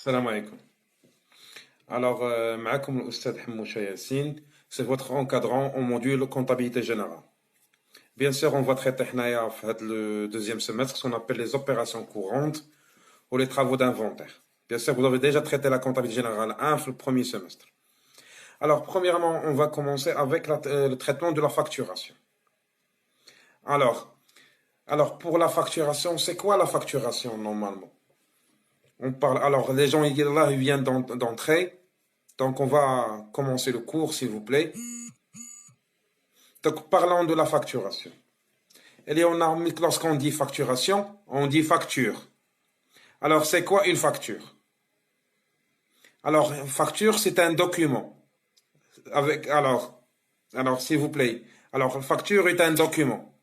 Salam alaikum. Alors, معكم الأستاذ حموشة ياسين, c'est votre encadrant au module comptabilité générale. Bien sûr, on va traiter حنايا في هذا le deuxième semestre ce qu'on appelle les opérations courantes ou les travaux d'inventaire. Bien sûr, vous avez déjà traité la comptabilité générale 1 le premier semestre. Alors, premièrement, on va commencer avec le traitement de la facturation. Alors, pour la facturation, c'est quoi la facturation normalement? On parle, alors, les gens là, ils viennent d'entrer. Donc, on va commencer le cours, s'il vous plaît. Donc, parlons de la facturation. Lorsqu'on dit facturation, on dit facture. Alors, c'est quoi une facture? Alors, facture, c'est un document. Alors, s'il vous plaît. Alors, facture est un document.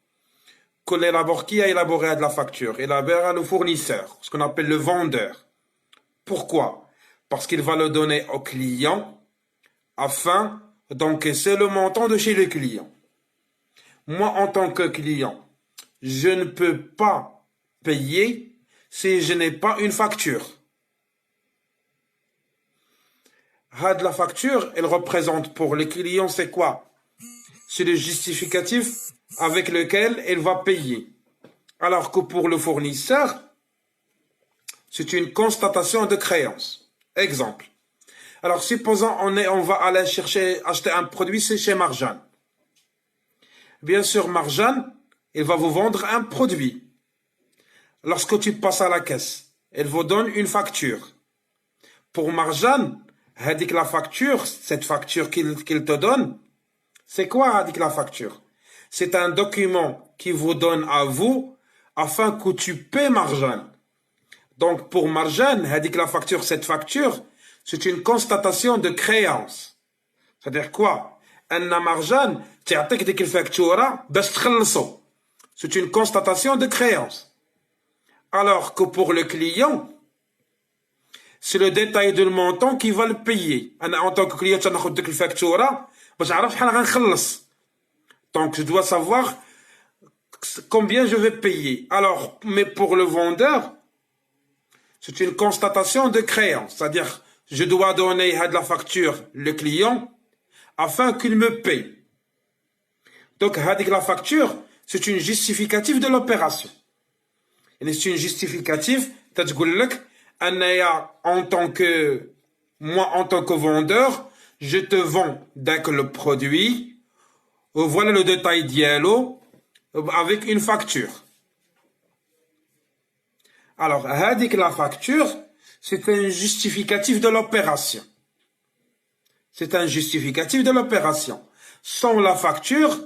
Qui a élaboré de la facture? Élaboré le fournisseur, ce qu'on appelle le vendeur. Pourquoi? Parce qu'il va le donner au client afin d'encaisser le montant de chez le client. Moi, en tant que client, je ne peux pas payer si je n'ai pas une facture. La facture, elle représente pour le client, c'est quoi? C'est le justificatif avec lequel elle va payer. Alors que pour le fournisseur, c'est une constatation de créance. Exemple. Alors, supposons on va aller acheter un produit, c'est chez Marjan. Bien sûr, Marjan, il va vous vendre un produit. Lorsque tu passes à la caisse, elle vous donne une facture. Pour Marjan, la facture, cette facture qu'il te donne, c'est quoi la facture? C'est un document qui vous donne à vous afin que tu paies Marjan. Donc, pour Marjan, la facture, cette facture, c'est une constatation de créance. C'est-à-dire quoi? أن مرجان تعطيك ديك الفاكتورة باش تخلصو. C'est une constatation de créance. Alors que pour le client, c'est le détail du montant qui va le payer. أنا en tant que client تناخد ديك الفاكتورة باش نعرف شحال غنخلص. Donc je dois savoir combien je vais payer. Alors, mais pour le vendeur, c'est une constatation de créance. C'est-à-dire, je dois donner à de la facture le client afin qu'il me paye. Donc, la facture, c'est une justificative de l'opération. Et c'est une justificative, en tant que, moi, en tant que vendeur, je te vends dès que le produit, voilà le détail dialogue, avec une facture. Alors, la facture, c'est un justificatif de l'opération. C'est un justificatif de l'opération. Sans la facture,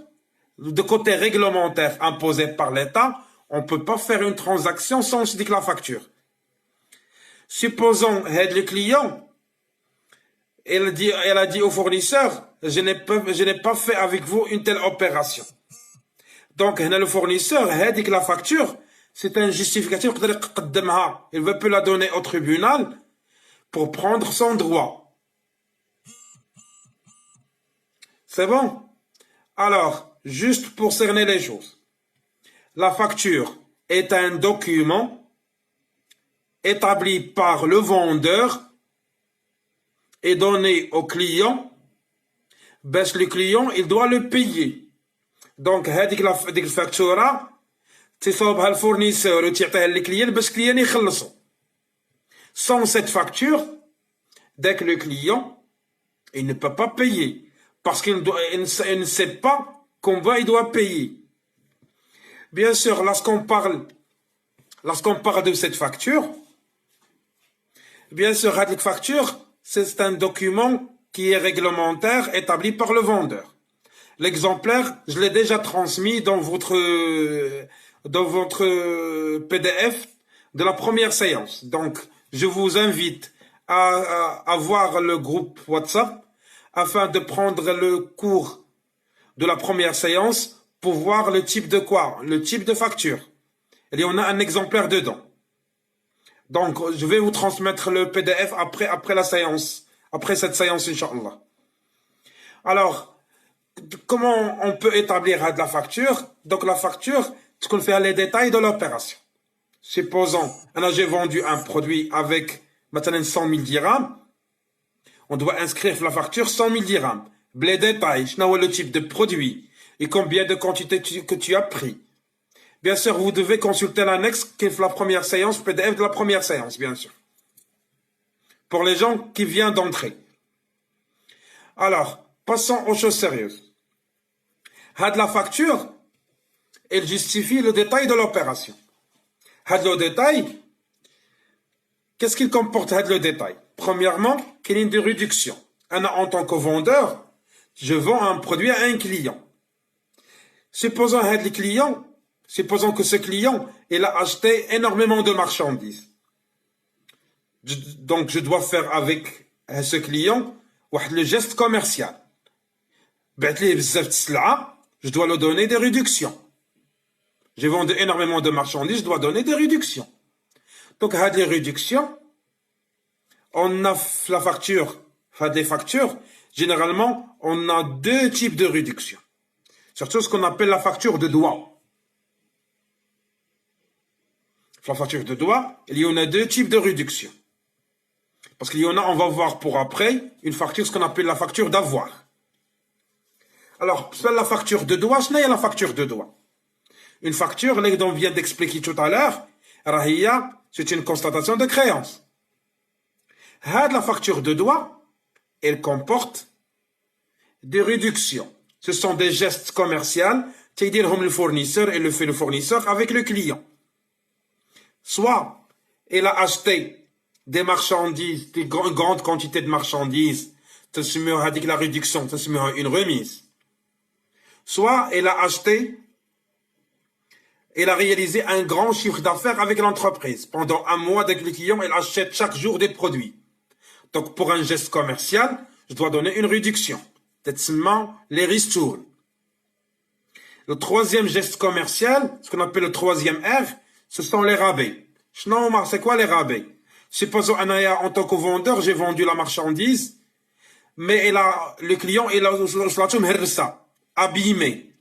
de côté réglementaire imposé par l'État, on ne peut pas faire une transaction sans la facture. Supposons le client, elle a dit au fournisseur, je n'ai pas fait avec vous une telle opération. Donc, le fournisseur, la facture, c'est un justificatif il ne veut plus la donner au tribunal pour prendre son droit. C'est bon? Alors, juste pour cerner les choses. La facture est un document établi par le vendeur et donné au client. Le client, il doit le payer. Donc, la facture, تصوبها الفورنيسور وتعطيها للكليان باش الكليان يخلصو. Sans cette facture, dès que le client, il ne peut pas payer parce qu'il ne sait pas combien il doit payer. Bien sûr, lorsqu'on parle de cette facture, bien sûr, la facture, c'est un document qui est réglementaire établi par le vendeur. L'exemplaire, je l'ai déjà transmis dans votre PDF de la première séance. Donc, je vous invite à voir le groupe WhatsApp afin de prendre le cours de la première séance pour voir le type de quoi? Le type de facture. Il y en a un exemplaire dedans. Donc, je vais vous transmettre le PDF après la séance, après cette séance, Inch'Allah. Alors, comment on peut établir la facture? Donc, la facture, ce qu'on fait les détails de l'opération. Supposons, j'ai vendu un produit avec maintenant 100 000 dirhams, on doit inscrire la facture 100 000 dirhams. Les détails, le type de produit et combien de quantité que tu as pris. Bien sûr, vous devez consulter l'annexe qui est la première séance, PDF de la première séance, bien sûr. Pour les gens qui viennent d'entrer. Alors, passons aux choses sérieuses. La facture, elle justifie le détail de l'opération. Le détail, qu'est-ce qu'il comporte le détail? Premièrement, qu'il y ait une réduction. En tant que vendeur, je vends un produit à un client. Supposons que ce client, il a acheté énormément de marchandises. Donc, je dois faire avec ce client le geste commercial. Je dois lui donner des réductions. J'ai vendu énormément de marchandises, je dois donner des réductions. Donc, les réductions, on a la facture, des factures, généralement, on a deux types de réductions. Surtout ce qu'on appelle la facture de doigt. La facture de doigt, il y en a deux types de réductions. Parce qu'il y en a, on va voir pour après, une facture, ce qu'on appelle la facture d'avoir. Alors, la facture de doigt, ce n'est pas la facture de doigt. Une facture, là, dont on vient d'expliquer tout à l'heure, c'est une constatation de créance. La facture de doigt, elle comporte des réductions. Ce sont des gestes commerciaux, c'est-à-dire le fournisseur et le fait le fournisseur avec le client. Soit, il a acheté des marchandises, une grande quantité de marchandises, ça se met avec la réduction, ça se met une remise. Soit, il a acheté, il a réalisé un grand chiffre d'affaires avec l'entreprise. Pendant un mois, avec le client, il achète chaque jour des produits. Donc, pour un geste commercial, je dois donner une réduction. C'est-à-dire les ristournes. Le troisième geste commercial, ce qu'on appelle le troisième R, ce sont les rabais. C'est quoi les rabais? Supposons en tant que vendeur, j'ai vendu la marchandise, mais le client, il a abîmé.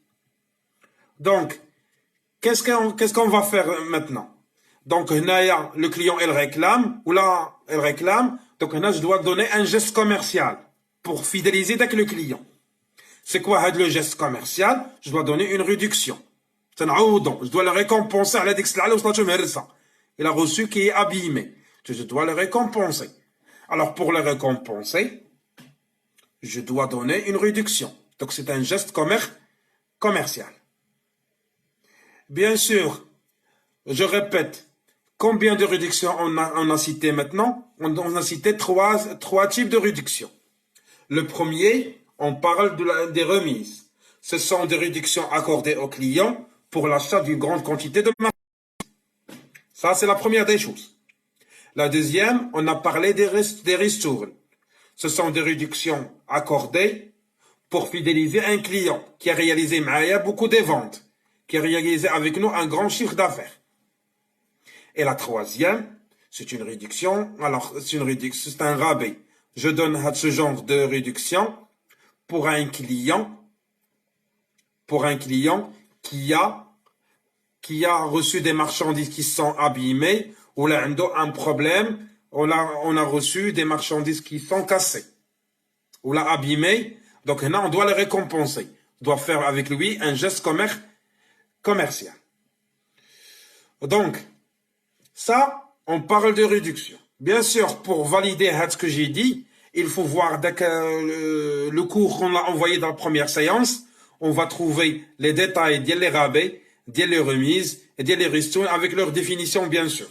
Donc, qu'est-ce qu'on va faire maintenant? Donc, le client, il réclame, donc je dois donner un geste commercial pour fidéliser avec le client. C'est quoi le geste commercial? Je dois donner une réduction. Je dois le récompenser à l'aide il a reçu qui est abîmé. Je dois le récompenser. Alors, pour le récompenser, je dois donner une réduction. Donc, c'est un geste commercial. Bien sûr, je répète, combien de réductions on a cité maintenant? On a cité trois types de réductions. Le premier, on parle des remises. Ce sont des réductions accordées aux clients pour l'achat d'une grande quantité de marchandises. Ça, c'est la première des choses. La deuxième, on a parlé des ristournes. Ce sont des réductions accordées pour fidéliser un client qui a réalisé beaucoup de ventes, qui a réalisé avec nous un grand chiffre d'affaires. Et la troisième, c'est une réduction. Alors, c'est un rabais. Je donne ce genre de réduction pour un client qui a reçu des marchandises qui sont abîmées, ou là, on a un problème, on a reçu des marchandises qui sont cassées, ou là, abîmées, donc là, on doit les récompenser. On doit faire avec lui un geste commercial. Donc, ça, on parle de réduction. Bien sûr, pour valider ce que j'ai dit, il faut voir le cours qu'on a envoyé dans la première séance. On va trouver les détails des rabais, des remises et des ristournes avec leur définition, bien sûr.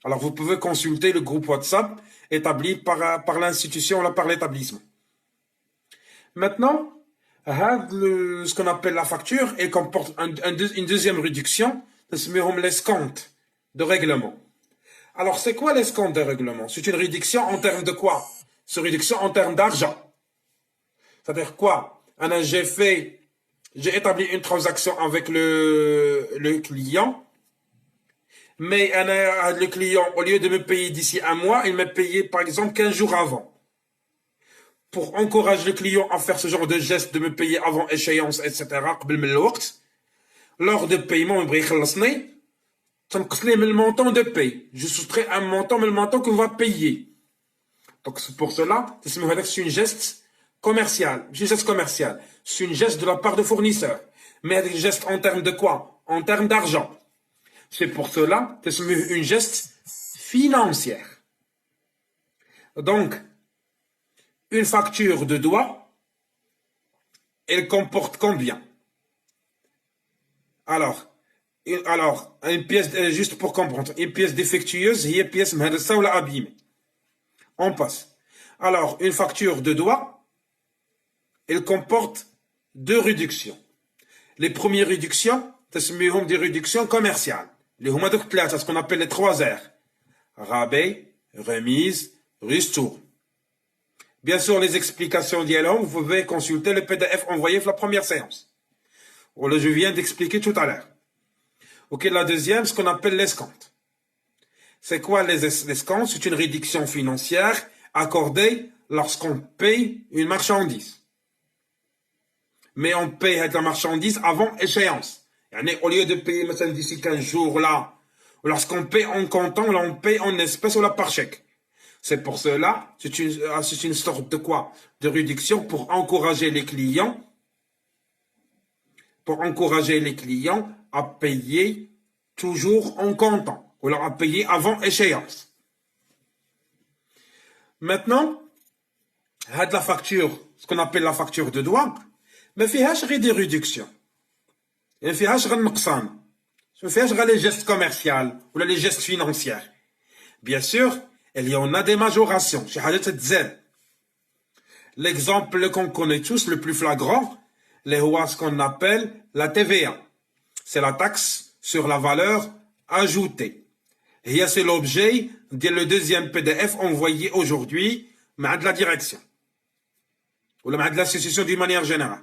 Alors, vous pouvez consulter le groupe WhatsApp établi par l'institution, par l'établissement. Maintenant, ce qu'on appelle la facture, elle comporte une deuxième réduction, c'est l'escompte de règlement. Alors, c'est quoi l'escompte de règlement? C'est une réduction en termes de quoi? C'est une réduction en termes d'argent. C'est-à-dire quoi? J'ai établi une transaction avec le client, mais le client, au lieu de me payer d'ici un mois, il m'a payé par exemple 15 jours avant. Pour encourager le client à faire ce genre de geste, de me payer avant échéance, etc., lors de paiement, le montant de paye. Je soustrais un montant, mais le montant qu'on va payer. Donc, c'est pour cela, c'est une geste commercial. C'est une geste commercial. C'est une geste de la part de fournisseur. Mais un geste en termes de quoi? En termes d'argent. C'est pour cela, c'est une geste financière. Donc, une facture de doigt, elle comporte combien? Alors, une pièce, juste pour comprendre, une pièce défectueuse, il y a une pièce mahadassa ou la abîmée. On passe. Alors, une facture de doigt, elle comporte deux réductions. Les premières réductions, c'est des réductions commerciales. Les c'est ce qu'on appelle les 3 R. Rabais, remise, ristourne. Bien sûr, les explications d'Yalom, vous pouvez consulter le PDF envoyé pour la première séance. Je viens d'expliquer tout à l'heure. Ok, la deuxième, ce qu'on appelle l'escompte. C'est quoi l'escompte? C'est une réduction financière accordée lorsqu'on paye une marchandise. Mais on paye la marchandise avant échéance. Au lieu de payer d'ici 15 jours là, lorsqu'on paye en comptant, là on paye en espèces ou là par chèque. C'est pour cela, c'est une sorte de quoi? De réduction pour encourager les clients à payer toujours en comptant, ou alors à payer avant échéance. Maintenant, la facture, ce qu'on appelle la facture de douane, ما فيهاش غير des réductions. ما فيهاش غير النقصان. ما فيهاش غير les gestes commerciaux ou les gestes financiers. Bien sûr, il y en a des majorations. شي حاجة تتزاد. L'exemple qu'on connaît tous, le plus flagrant, c'est ce qu'on appelle la TVA. C'est la taxe sur la valeur ajoutée. Et c'est l'objet de le deuxième PDF envoyé aujourd'hui de la direction. Ou de l'association d'une manière générale.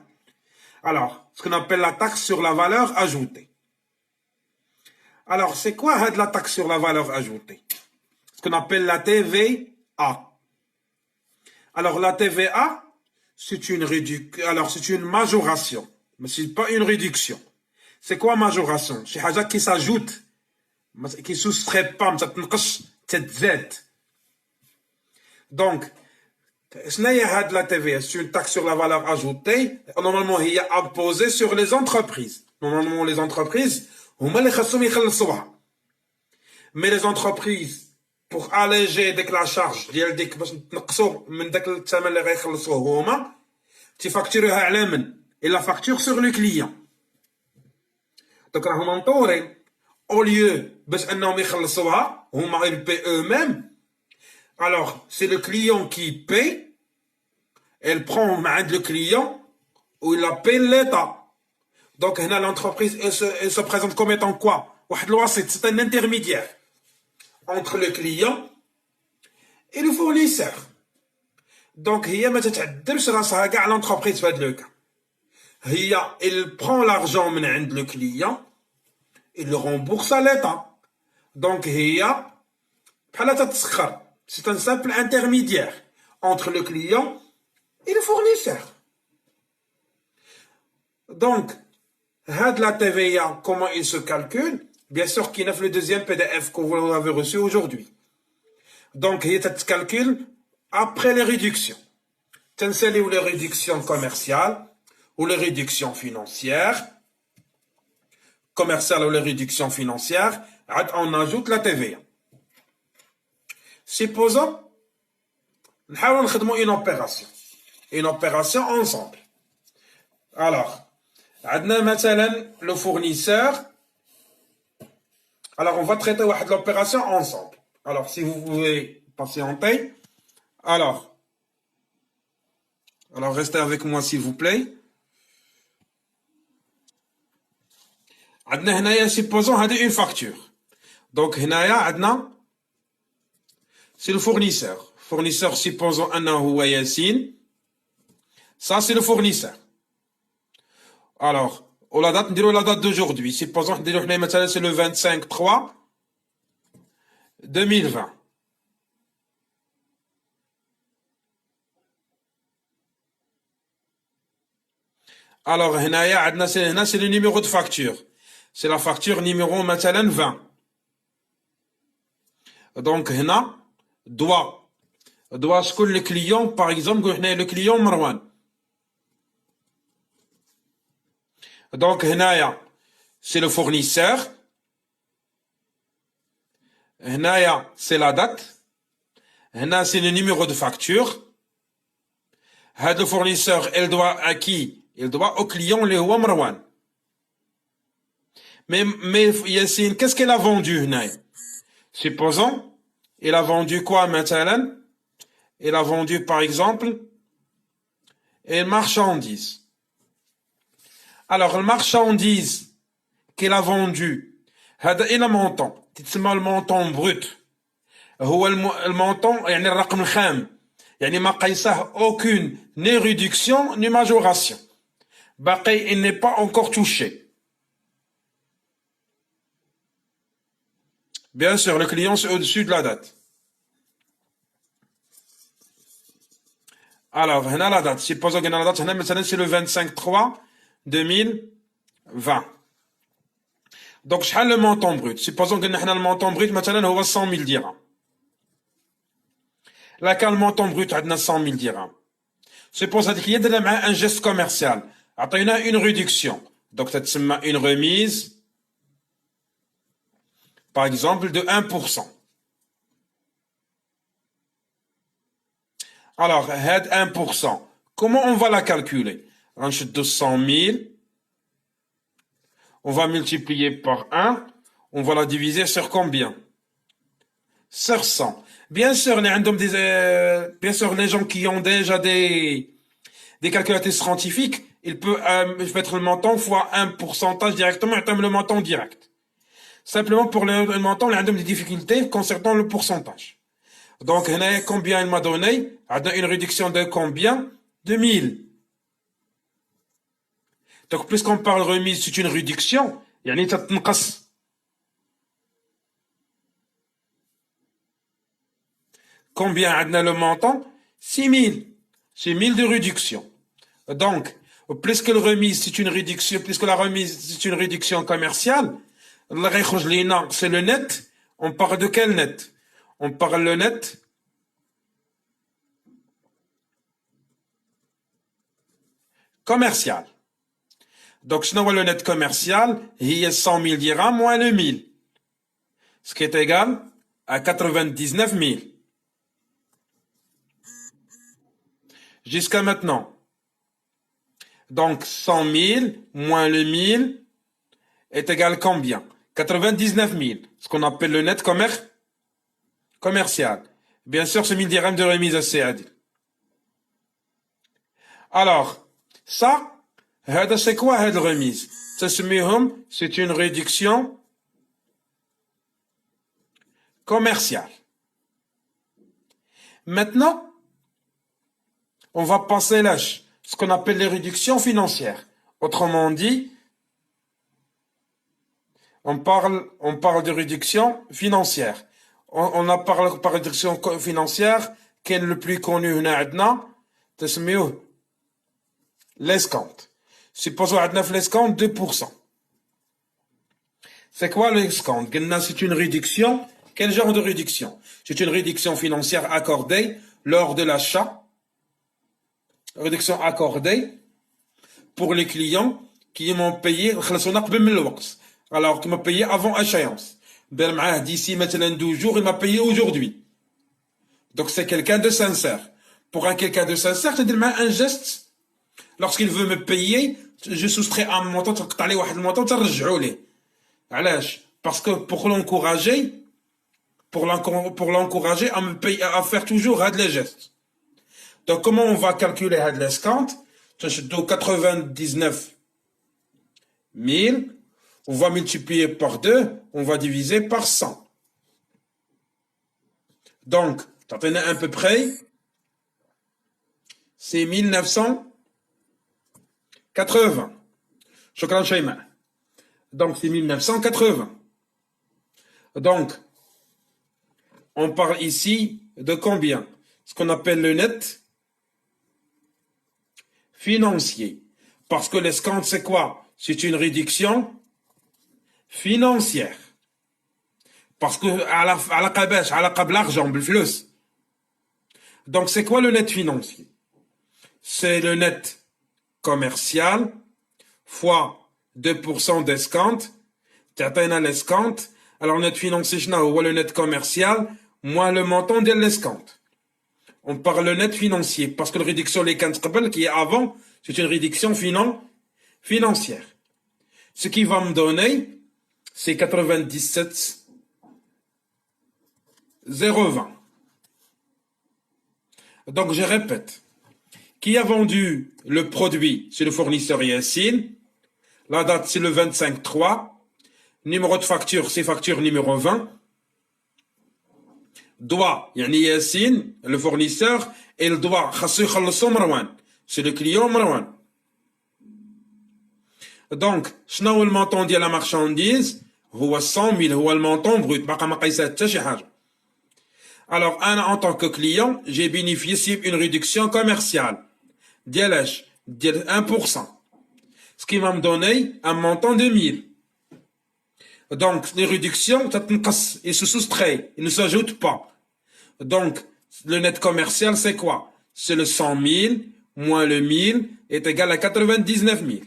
Alors, ce qu'on appelle la taxe sur la valeur ajoutée. Alors, c'est quoi la taxe sur la valeur ajoutée? Ce qu'on appelle la TVA. Alors, la TVA, c'est une majoration, mais ce n'est pas une réduction. C'est quoi majoration? C'est quelque chose qui s'ajoute, qui ne soustrait pas, donc, la TVA, c'est une taxe sur la valeur ajoutée. Normalement, il est imposé sur les entreprises. Normalement, les entreprises, mais les entreprises, pour alléger la charge, tu factures et la facture sur le client. Donc, au lieu ils paient eux-mêmes, alors c'est le client qui paye, elle prend le client ou il appelle l'État. Donc, l'entreprise elle se présente comme étant quoi? C'est un intermédiaire entre le client et le fournisseur. Donc, l'entreprise fait le cas. Il prend l'argent de le client, il le rembourse à l'État. Donc, c'est un simple intermédiaire entre le client et le fournisseur. Donc, la TVA, comment il se calcule? Bien sûr qu'il y a le deuxième PDF que vous avez reçu aujourd'hui. Donc, il y a ce calcul après les réductions. Ou les réductions commerciales, ou les réductions financières. Commerciales ou les réductions financières, on ajoute la TVA. Supposons, nous faisons une opération. Une opération ensemble. Alors, le fournisseur. Alors, on va traiter l'opération ensemble. Alors, si vous pouvez patienter. Alors, restez avec moi, s'il vous plaît. Supposons une facture. Donc, c'est le fournisseur. Fournisseur, supposons Yassine. Ça, c'est le fournisseur. Alors, la date d'aujourd'hui. Supposons que c'est le 25/3/2020. Alors, c'est le numéro de facture. C'est la facture numéro 20. Donc, هنا doit شكون le client, par exemple, le client Marwan. Donc, هنايا c'est le fournisseur. هنايا c'est la date. هنا c'est le numéro de facture. هذا le fournisseur, il doit à qui? Il doit au client اللي هو مروان. Mais Yassine, qu'est-ce qu'elle a vendu هنايا? Supposons, il a vendu quoi maintenant? Il a vendu par exemple une marchandise. Alors, la marchandise qu'il a vendue, هذا إلى montant. تسمى le montant brut. هو المونطون يعني الرقم الخام. يعني ما قيسه aucune ni réduction ni majoration. باقي il n'est pas encore touché. Bien sûr, le client c'est au-dessus de la date. Alors, هنا la date. Supposons que la date هنا مثلا c'est le 25/3/2020. Donc, شحال le montant brut? Supposons que le montant brut مثلا هو 100,000 dirhams. Là, quand le montant brut عندنا 100,000 dirhams. Suppose هذيك هي درنا معاه un geste commercial. عطينا une réduction. Donc, تتسمى une remise, par exemple, de 1%. Alors, head 1%. Comment on va la calculer? On chute de 100,000. On va multiplier par 1. On va la diviser sur combien? Sur 100. Bien sûr, bien sûr, les gens qui ont déjà des calculateurs scientifiques, ils peuvent mettre le montant fois un pourcentage directement et le montant direct. Simplement pour le montant, il y a des difficultés concernant le pourcentage. Donc, combien il m'a donné? Une réduction de combien? De 1000. Donc, puisqu'on parle remise, c'est une réduction. يعني تتنقص. Combien عندنا le montant? 6,000. 6,000 de réduction. Donc, plus que la remise, c'est une réduction, plus que la remise, c'est une réduction commerciale, c'est le net. On parle de quel net? On parle le net commercial. Donc, sinon, le net commercial, il y a 100,000 dirhams moins le 1000. Ce qui est égal à 99,000. Jusqu'à maintenant. Donc, 100,000 moins le 1000 est égal à combien? 99,000. Ce qu'on appelle le net commercial. Bien sûr, c'est 1000 dirhams de remise à CAD. Alors, ça, c'est quoi cette remise? C'est une réduction commerciale. Maintenant, on va passer là, ce qu'on appelle les réductions financières. Autrement dit, on parle de réduction financière. On a parlé par réduction financière, qui est le plus connu, c'est l'escompte. Supposons que l'escompte 2%. C'est quoi l'escompte? C'est une réduction. Quel genre de réduction? C'est une réduction financière accordée lors de l'achat. Réduction accordée pour les clients qui m'ont payé, alors qui m'ont payé avant échéance. D'ici maintenant 12 jours, il m'a payé aujourd'hui. Donc c'est quelqu'un de sincère. Pour quelqu'un de sincère, c'est un geste. Lorsqu'il veut me payer, je soustrais un montant, parce que pour l'encourager à me payer, à faire toujours les gestes. Donc, comment on va calculer l'escompte? C'est 99,000. On va multiplier par 2. On va diviser par 100. Donc, t'en as à peu près. C'est 1980. Shukran Shayma. Donc, c'est 1980. Donc, on parle ici de combien? Ce qu'on appelle le net financier. Parce que l'escompte, c'est quoi? C'est une réduction financière. Parce que à la l'argent, بالفلوس. Donc c'est quoi le net financier? C'est le net commercial fois 2% d'escompte. تعطينا l'escompte. Alors net financier شنو هو le net commercial moins le montant de l'escompte. On parle le net financier parce que la réduction les 15 qui est avant, c'est une réduction financière. Ce qui va me donner, c'est 97,020. Donc je répète, qui a vendu le produit, c'est le fournisseur Yassine. La date, c'est le 25/3. Numéro de facture, c'est facture numéro 20. Doit, yani Yassine, le fournisseur, et il doit, c'est le client Marwan. Donc, شنو le montant de la marchandise? هو 100 000, هو le montant brut. ما قيسات حتى شي حاجة. Alors, en tant que client, j'ai bénéficié d'une réduction commerciale. ديالاش ديال 1%. Ce qui va me donner un montant de 1000. Donc, les réductions, ils se soustraient, ils ne s'ajoutent pas. Donc, le net commercial, c'est quoi? C'est le 100 000 moins le 1000 est égal à 99 000.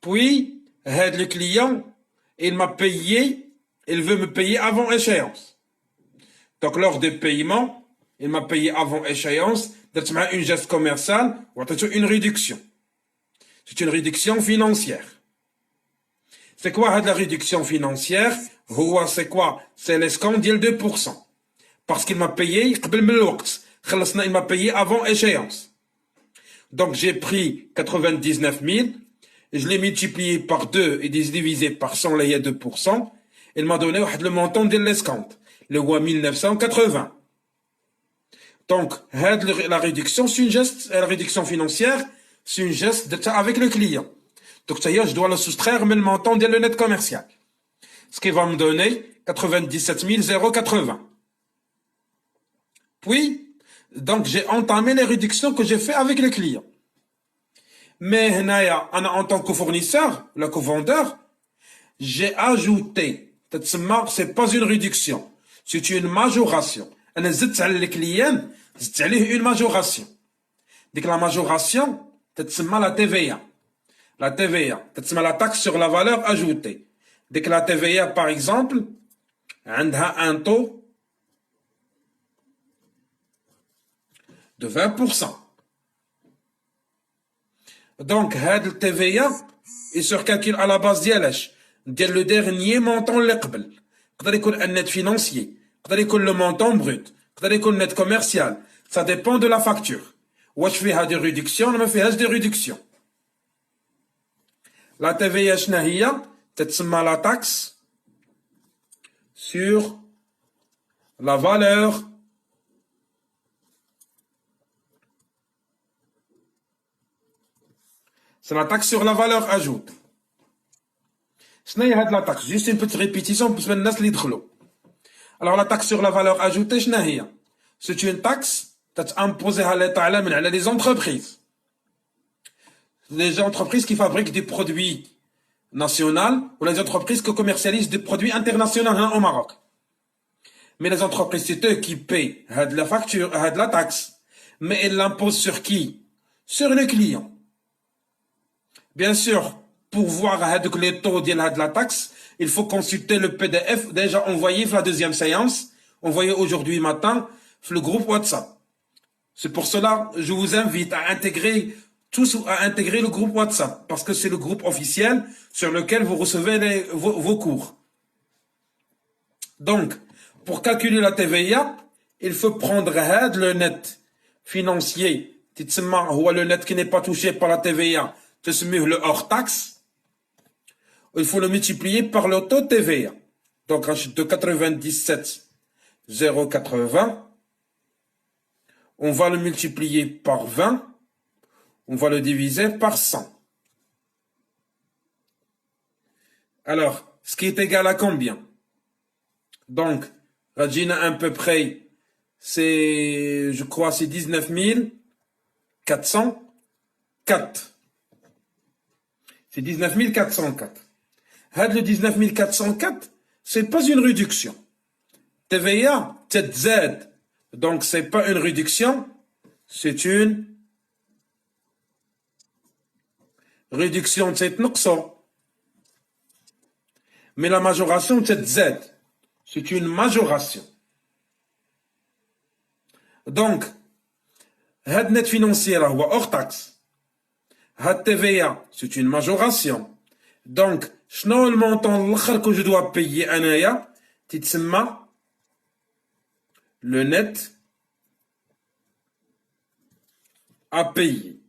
Puis, le client, il m'a payé, il veut me payer avant échéance. Donc, lors du paiement, il m'a payé avant échéance, une geste commerciale, ou une réduction. C'est une réduction financière. C'est quoi la réduction financière? C'est quoi? C'est l'escompte de 2%. Parce qu'il m'a payé, il m'a payé avant échéance. Donc j'ai pris 99 000, et je l'ai multiplié par 2 et divisé par 100, là il y a 2%. Il m'a donné le montant de l'escompte, le 1980. Donc, la réduction, c'est une geste, la réduction financière, c'est une geste avec le client. Donc, ça y est, je dois le soustraire, mais le montant de le net commercial. Ce qui va me donner 97 080. Puis, donc, j'ai entamé les réductions que j'ai fait avec le client. Mais, en tant que fournisseur, le co-vendeur, j'ai ajouté, c'est pas une réduction, c'est une majoration. Le client, c'est une majoration. Donc, la majoration, c'est la TVA. La TVA, c'est la taxe sur la valeur ajoutée. Dès que la TVA, par exemple, a un taux de 20%. Donc, la TVA, il se calcule à la base de le dernier montant l'eqbel. Il peut être un net financier, il peut être le montant brut, il peut être le net commercial. Ça dépend de la facture. Ou je fais des réductions, on me fait des réductions. La TVA, c'est la taxe sur la valeur c'est la taxe sur la valeur ajoutée. شنو هي هاد la taxe? Juste une petite répétition pour que الناس اللي يدخلوا. Alors la taxe sur la valeur ajoutée شنو هي? C'est une taxe imposée à l'État من على les entreprises. Les entreprises qui fabriquent des produits nationaux ou les entreprises qui commercialisent des produits internationaux au Maroc. Mais les entreprises, c'est eux qui payent de la facture, de la taxe. Mais elles l'imposent sur qui? Sur le client. Bien sûr, pour voir les taux de la taxe, il faut consulter le PDF déjà envoyé pour la deuxième séance, envoyé aujourd'hui matin, sur le groupe WhatsApp. C'est pour cela que je vous invite à intégrer le groupe WhatsApp, parce que c'est le groupe officiel sur lequel vous recevez vos cours. Donc, pour calculer la TVA, il faut prendre le net financier, le net qui n'est pas touché par la TVA, le hors taxe. Il faut le multiplier par le taux TVA. Donc, de 97 080, on va le multiplier par 20. On va le diviser par 100. Alors, ce qui est égal à combien? Donc, Rajina, à peu près, c'est, je crois, c'est 19 404. C'est 19 404. Le 19 404, c'est pas une réduction. TVA, تتزاد. Donc, c'est pas une réduction, c'est une réduction تتنقصو. Mais la majoration تتزاد. C'est une majoration. Donc, هاد net financière هو hors taxe. هاد TVA, c'est une majoration. Donc, شنو المونطون الاخر que je dois payer انايا تتسمى le net à payer.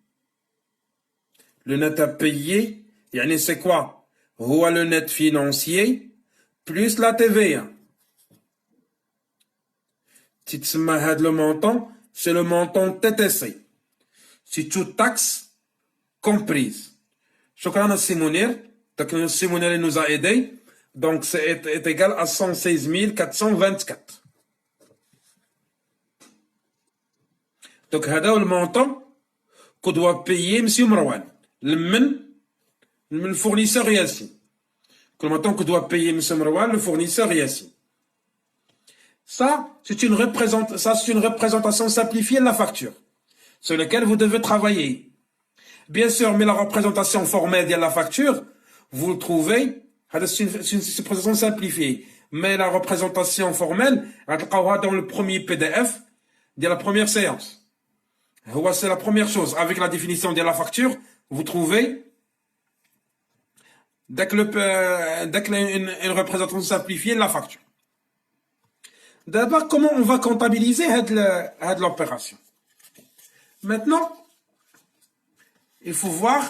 Le net à payer, يعني c'est quoi? هو le net financier plus la TVA. تتسمى هاد le montant, c'est le montant TTC. C'est toute taxe comprise. شكرا السي منير. Donc, le سي منير nous a aidé. Donc, c'est égal à 116 424. Donc, هذا هو المونطون que doit payer M. مروان le fournisseur Yassine. Le montant que doit payer M. مروان le fournisseur Yassine. Ça, c'est une représentation simplifiée de la facture sur laquelle vous devez travailler. Bien sûr, mais la représentation formelle de la facture, vous le trouvez, c'est une représentation simplifiée. Mais la représentation formelle, dans le premier PDF de la première séance. C'est la première chose. Avec la définition de la facture, vous trouvez, dès que une représentation simplifiée de la facture. D'abord, comment on va comptabiliser l'opération? Maintenant, il faut voir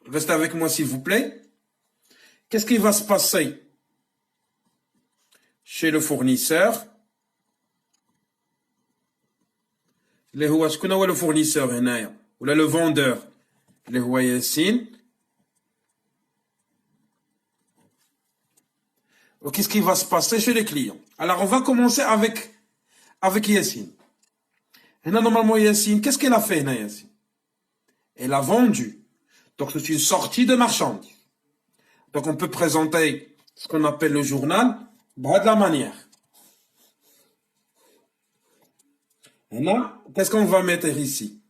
restez avec moi s'il vous plaît. Qu'est-ce qui va se passer chez le fournisseur? شكون هو le fournisseur هنايا ولا le vendeur اللي هو ياسين. Qu'est-ce qui va se passer chez les clients? Alors on va commencer avec Yassine. Normalement Yassine, qu'est-ce qu'elle a fait Yassine? Elle a vendu. Donc c'est une sortie de marchandises. Donc on peut présenter ce qu'on appelle le journal de la manière. Qu'est-ce qu'on va mettre ici?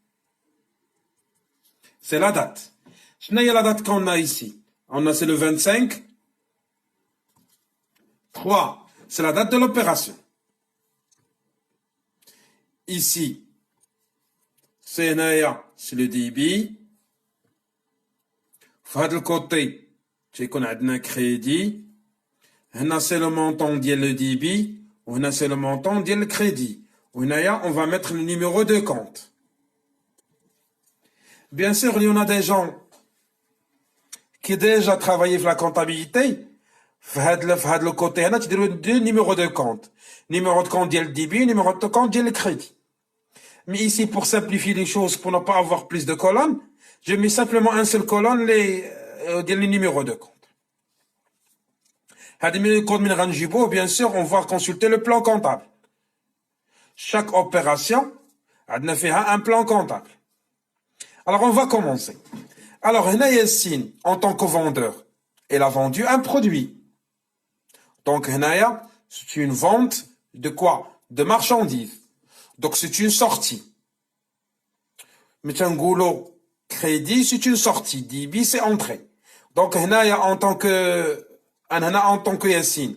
C'est la date. Il y a la date qu'on a ici. C'est le 25. 3. C'est la date de l'opération. Ici, c'est le débit. De l'autre côté, c'est qu'on a un crédit. C'est le montant de le débit. C'est le montant de le crédit. On va mettre le numéro de compte. Bien sûr, il y en a des gens qui déjà travaillé sur la comptabilité. Le côté, tu as deux numéros de compte. Numéro de compte de le débit, numéro de compte de le crédit. Mais ici, pour simplifier les choses, pour ne pas avoir plus de colonnes, je mets simplement un seul colonne, les numéros de compte. Bien sûr, on va consulter le plan comptable. Chaque opération a un plan comptable. Alors, on va commencer. Alors, Yassine, en tant que vendeur, elle a vendu un produit. Donc, c'est une vente de quoi? De marchandises. Donc, c'est une sortie. Mitangolo, crédit, c'est une sortie. Débit, c'est entrée. Donc, en tant que Yassine,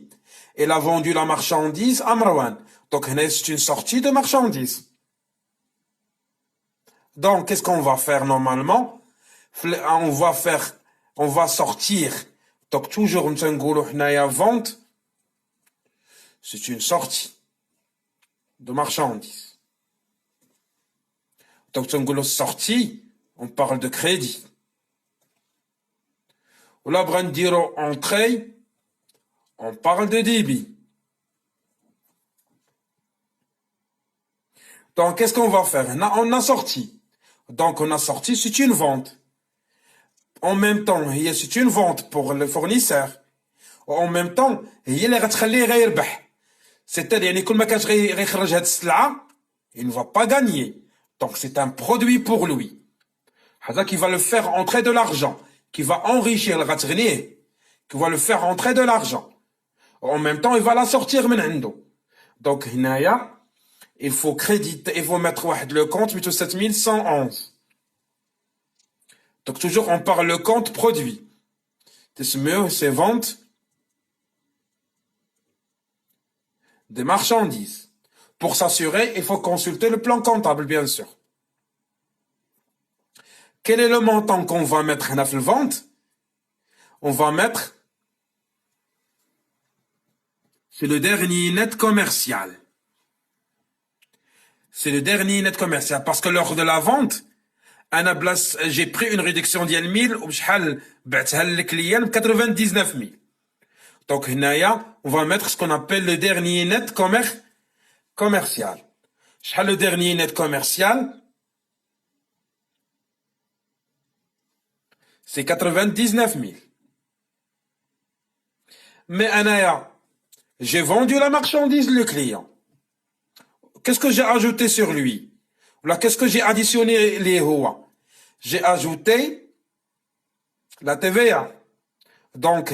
elle a vendu la marchandise à Marwan. Donc, c'est une sortie de marchandises. Donc, qu'est-ce qu'on va faire normalement? On va sortir. Donc, toujours, vente, c'est une sortie de marchandises. Donc, sortie, on parle de crédit. Ou la brandiro entrée, on parle de débit. Donc, qu'est-ce qu'on va faire? On a sorti. Donc, on a sorti, c'est une vente. En même temps, c'est une vente pour le fournisseur. En même temps, il c'est-à-dire, il ne va pas gagner. Donc c'est un produit pour lui. Qui va le faire entrer de l'argent, qui va enrichir le ghatrni, qui va le faire entrer de l'argent. En même temps, il va la sortir min عنده. Donc, هنايا, il faut créditer, il faut mettre le compte 7111. Donc, toujours, on parle le compte produit. C'est vente des marchandises. Pour s'assurer, il faut consulter le plan comptable, bien sûr. Quel est le montant qu'on va mettre dans la vente? On va mettre, c'est le dernier net commercial. C'est le dernier net commercial. Parce que lors de la vente, j'ai pris une réduction de 1000 ou بشحال بعتها للكليان 99 000. Donc, on va mettre ce qu'on appelle le dernier net commercial. Le dernier net commercial, c'est 99 000. Mais j'ai vendu la marchandise le client. Qu'est-ce que j'ai ajouté sur lui? Là, qu'est-ce que j'ai additionné les Hoa? J'ai ajouté la TVA. Donc,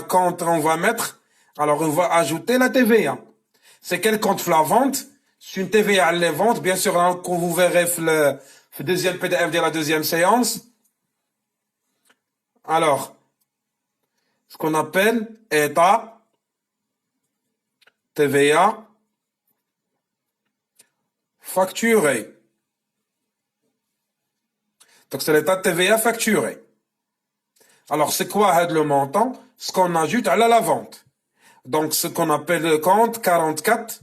quand on va mettre, alors on va ajouter la TVA. C'est quel compte la vente? C'est une TVA à la vente, bien sûr, hein, quand vous verrez le deuxième PDF de la deuxième séance. Alors, ce qu'on appelle état, TVA, facturé. Donc, c'est l'état de TVA facturé. Alors, c'est quoi le montant? Ce qu'on ajoute à la vente. Donc, ce qu'on appelle le compte 44,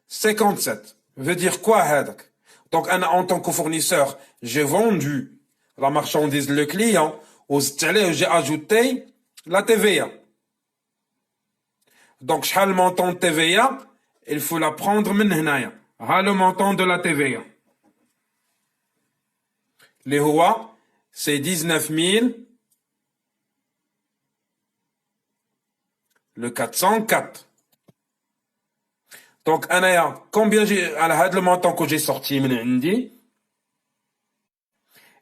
57. Veut dire quoi? Donc, en tant que fournisseur, j'ai vendu la marchandise, le client, j'ai ajouté la TVA. Donc, le montant de TVA, il faut la prendre maintenant. Le montant de la TVA. Les Hoa, c'est 19 000, le 404. Donc, combien j'ai, le montant que j'ai sorti,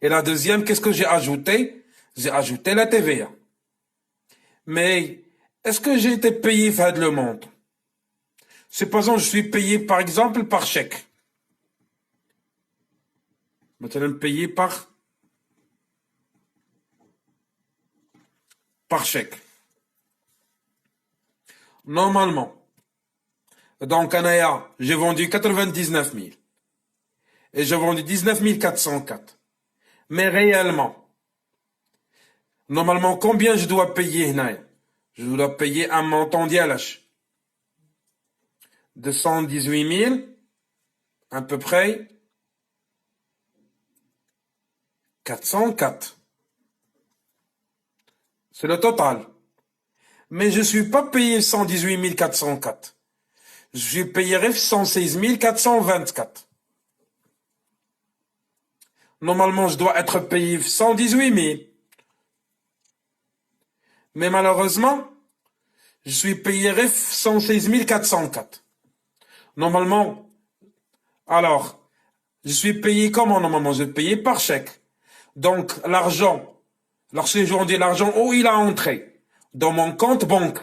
et la deuxième, qu'est-ce que j'ai ajouté? J'ai ajouté la TVA. Mais, est-ce que j'ai été payé le montant? Supposons que je suis payé, par exemple, par chèque. Maintenant, payé par chèque. Normalement. Donc, j'ai vendu 99 000. Et j'ai vendu 19 404. Mais réellement, normalement, combien je dois payer, je dois payer un montant d'ILH de 118 000, à peu près 404. C'est le total. Mais je ne suis pas payé 118 404. Je suis payé 116 424. Normalement, je dois être payé 118 000. Mais malheureusement, je suis payé 116 404. Normalement, alors, je suis payé comment normalement? Je suis payé par chèque. Donc, l'argent, lorsque je dis l'argent, où il a entré? Dans mon compte banque.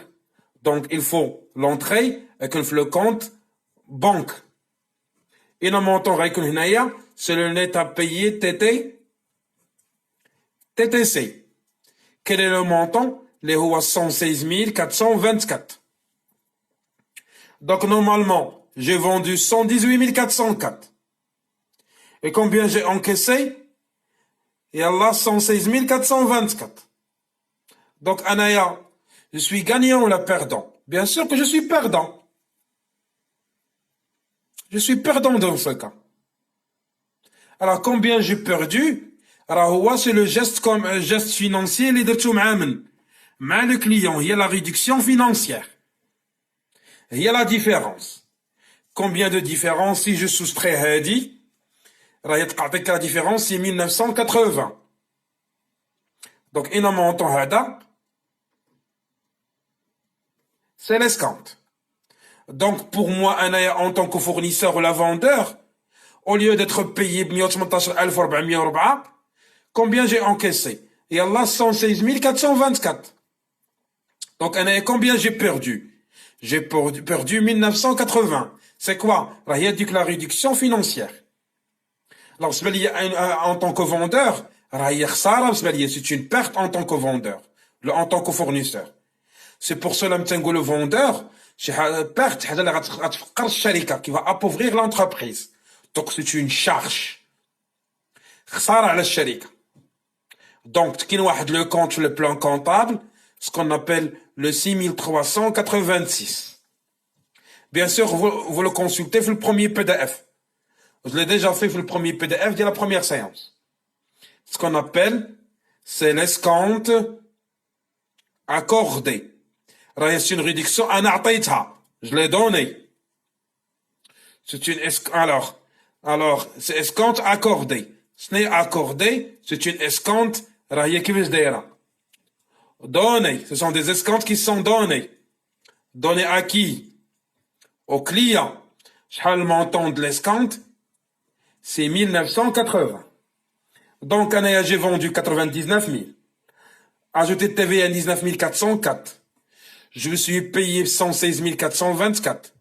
Donc, il faut l'entrée et le compte banque. Et le montant c'est le net à payer TTC. Quel est le montant? Les Hoa 116 424. Donc, normalement, j'ai vendu 118 404. Et combien j'ai encaissé? Et Allah, 116 424. Donc, je suis gagnant ou la perdant? Bien sûr que je suis perdant. Je suis perdant dans ce cas. Alors, combien j'ai perdu? Alors, c'est le geste comme un geste financier, les deux mais le client, il y a la réduction financière. Il y a la différence. Combien de différence si je soustrais Hadi? La différence, c'est 1980. Donc, il y a un montant Hada. C'est l'escompte. Donc, pour moi, en tant que fournisseur ou la vendeur, au lieu d'être payé 118,404, combien j'ai encaissé? Et Allah, 116 424. Donc, combien j'ai perdu? J'ai perdu 1980. C'est quoi? Il y a la réduction financière. Alors, en tant que vendeur, c'est une perte en tant que vendeur, en tant que fournisseur. C'est pour cela que le vendeur, c'est une perte qui va appauvrir l'entreprise. Donc, c'est une charge. Donc, qui nous a le compte sur le plan comptable, ce qu'on appelle le 6386. Bien sûr, vous le consultez sur le premier PDF. Je l'ai déjà fait sur le premier PDF de la première séance. Ce qu'on appelle, c'est l'escompte accordé. C'est une réduction en artaïta. Je l'ai donné. C'est une alors, c'est escompte accordé. Ce n'est accordé, c'est une escompte donné. Ce sont des escomptes qui sont donnés. Donnés à qui? Au client. Le montant de l'escompte, c'est 1980. Donc, j'ai vendu 99 000. Ajouté TVA 19 404. Je me suis payé 116 424.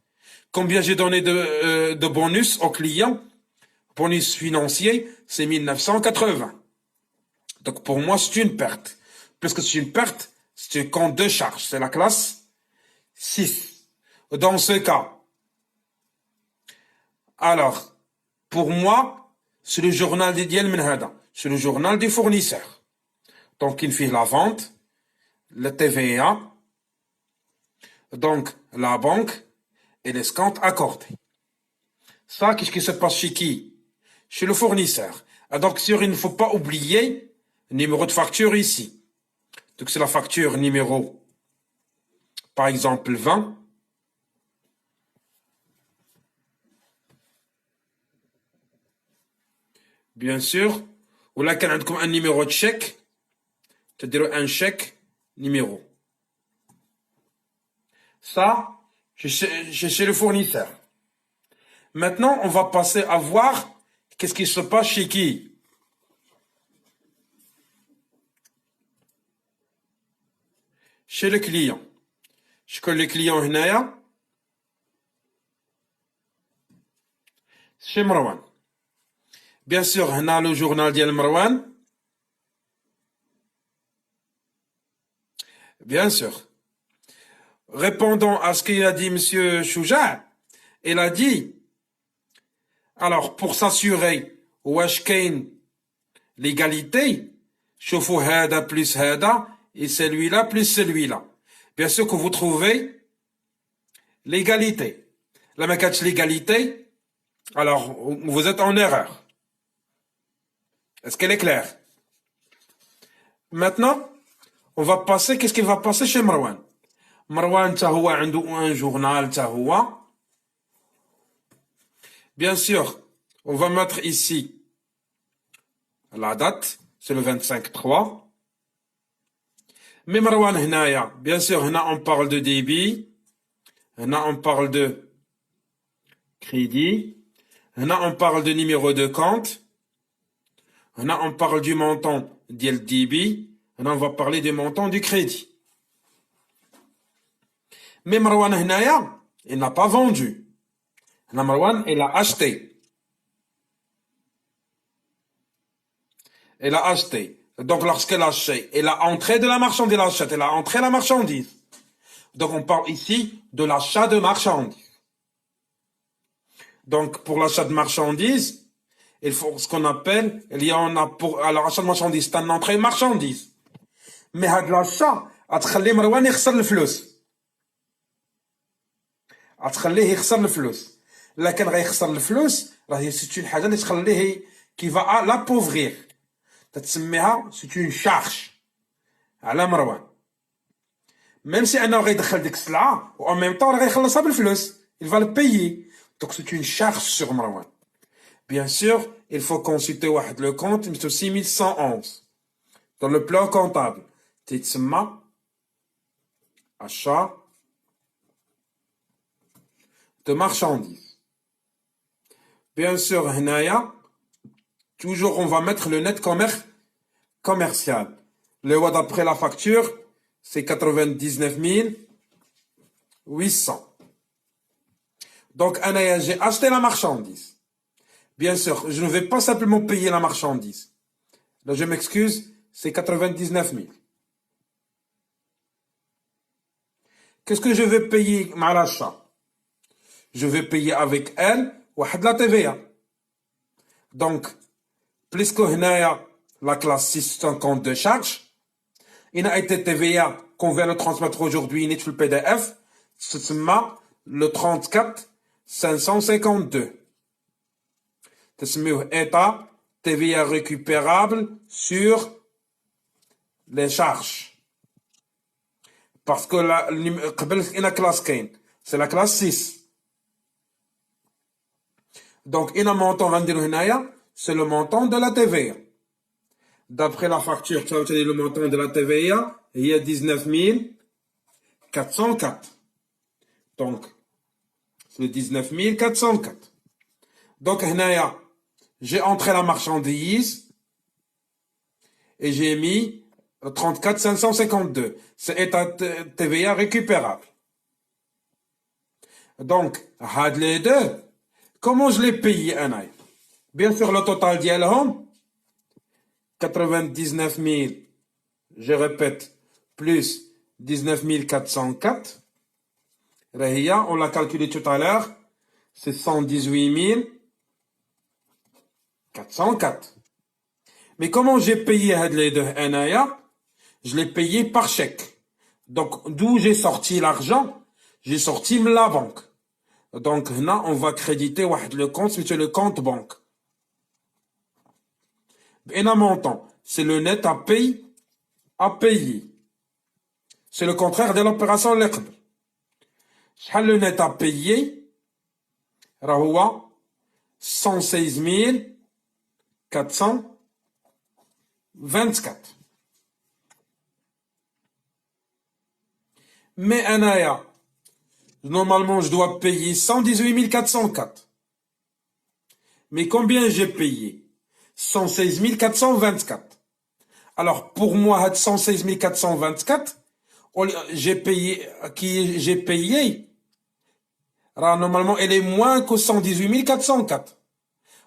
Combien j'ai donné de bonus au client? Bonus financier, c'est 1980. Donc, pour moi, c'est une perte. Puisque c'est une perte, c'est un compte de charge. C'est la classe 6. Dans ce cas, alors, pour moi, c'est le journal d'Idiel Menhada. C'est le journal du fournisseur. Donc, il fait la vente, le TVA, donc la banque et l'escompte accordé. Ça, qu'est-ce qui se passe chez qui? Chez le fournisseur. Donc, il ne faut pas oublier le numéro de facture ici. Donc, c'est la facture numéro, par exemple, 20. Bien sûr, ou là, quand on a un numéro de chèque, c'est-à-dire un chèque numéro. Ça, c'est chez le fournisseur. Maintenant, on va passer à voir qu'est-ce qui se passe chez qui. Chez le client. Chez le client, chez Marwan. Bien sûr, on a le journal de Marwan. Bien sûr. Répondant à ce qu'il a dit M. Chouja, il a dit, alors, pour s'assurer, واش كاين l'égalité, شوفوا هذا plus هذا, et celui-là plus celui-là. Bien sûr que vous trouvez l'égalité. La makatch l'égalité, alors, vous êtes en erreur. Est-ce qu'elle est claire? Maintenant, on va passer, qu'est-ce qui va passer chez Marwan? Marwan, هو عنده un journal, هو. Bien sûr, on va mettre ici la date, c'est le 25-3. Mais Marwan, bien sûr, on parle de débit, on parle de crédit, on parle de numéro de compte, on parle du montant du débit, on va parler du montant du crédit. Mais Marwan, il n'a pas vendu. Marwan, il a acheté. Elle a acheté. Donc, lorsqu'elle a acheté, elle a entré de la marchandise, elle a entré la marchandise. Donc, on parle ici de l'achat de marchandises. Donc, pour l'achat de marchandises, il faut ce qu'on appelle, alors, achat de marchandises, c'est une entrée de marchandise. Mais, l'achat, تخلي مروان يخسر الفلوس. تخليه يخسر الفلوس. لكن غيخسر الفلوس راه سي حاجه اللي تخليه qui va l'appauvrir. C'est une charge على مروان. Même si انه غيدخل ديك السلعه و en même temps غيخلصها بالفلوس. Il va le payer. Donc c'est une charge sur Marwan. Bien sûr, il faut consulter le compte 6111 dans le plan comptable. تيتسمى achat de marchandises. Bien sûr, هنايا, toujours on va mettre le net commercial. Le watt d'après la facture, c'est 99 800. Donc, هنايا, j'ai acheté la marchandise. Bien sûr, je ne vais pas simplement payer la marchandise. Là, je m'excuse, c'est 99 000. Qu'est-ce que je vais payer à l'achat? Je vais payer avec elle la TVA. Donc, puisque la classe 6 c'est un compte de charge, il a été TVA qu'on vient le transmettre aujourd'hui, il est sur le PDF, c'est le 34 552. C'est état TVA récupérable sur les charges. Parce que la classe 15, c'est la classe 6. Donc, il y a un montant, c'est le montant de la TVA. D'après la facture, ça veut dire le montant de la TVA, il y a 19 404. Donc, c'est 19 404. Donc, j'ai entré la marchandise et j'ai mis 34 552. C'est état TVA récupérable. Donc, les deux, comment je l'ai payé un? Bien sûr, le total d'Yelhom, 99 000, je répète, plus 19 404. On l'a calculé tout à l'heure, c'est 118 404. Mais comment j'ai payé les deux Anaya? Je l'ai payé par chèque. Donc, d'où j'ai sorti l'argent? J'ai sorti la banque. Donc, là, on va créditer le compte, c'est le compte banque. Et un montant, c'est le net à payer. C'est le contraire de l'opération l'eqd. Le net à payer, 116 424. Mais Anaya, normalement, je dois payer 118 404. Mais combien j'ai payé? 116 424. Alors, pour moi, 116 424, j'ai payé, normalement, elle est moins que 118 404.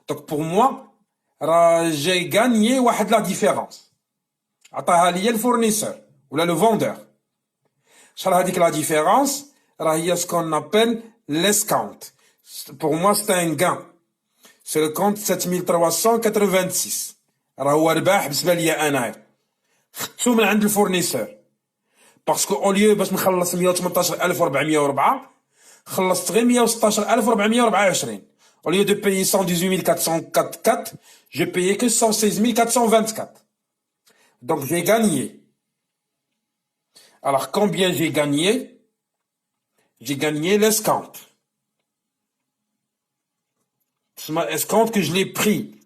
Donc, pour moi, j'ai gagné la différence. C'est le fournisseur, ou le vendeur. La différence, c'est ce qu'on appelle l'escompte. Pour moi, c'est un gain. C'est le compte 7386. هو رباح بالنسبه لي انا. خدته من عند الفورنيسور. باسكو اوليو باش نخلص 118404 خلصت غير 116424. Au lieu de payer 118 404, j'ai payé que 116 424. Donc j'ai gagné. Alors combien j'ai gagné? J'ai gagné l'escompte. C'est ma escompte que je l'ai pris.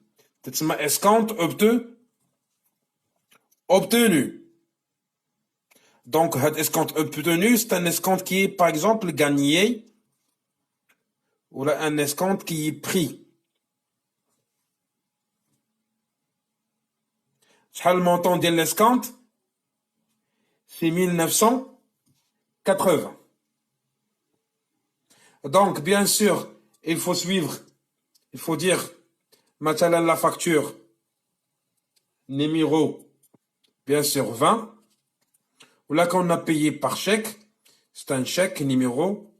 C'est ma escompte obtenu. Donc, escompte obtenu, c'est un escompte qui est, par exemple, gagné, ou là, un escompte qui est pris. Le montant de l'escompte, c'est 1980. Donc, bien sûr, il faut suivre, il faut dire, maintenant la facture, numéro, bien sûr, 20. Ou là, qu'on a payé par chèque, c'est un chèque numéro,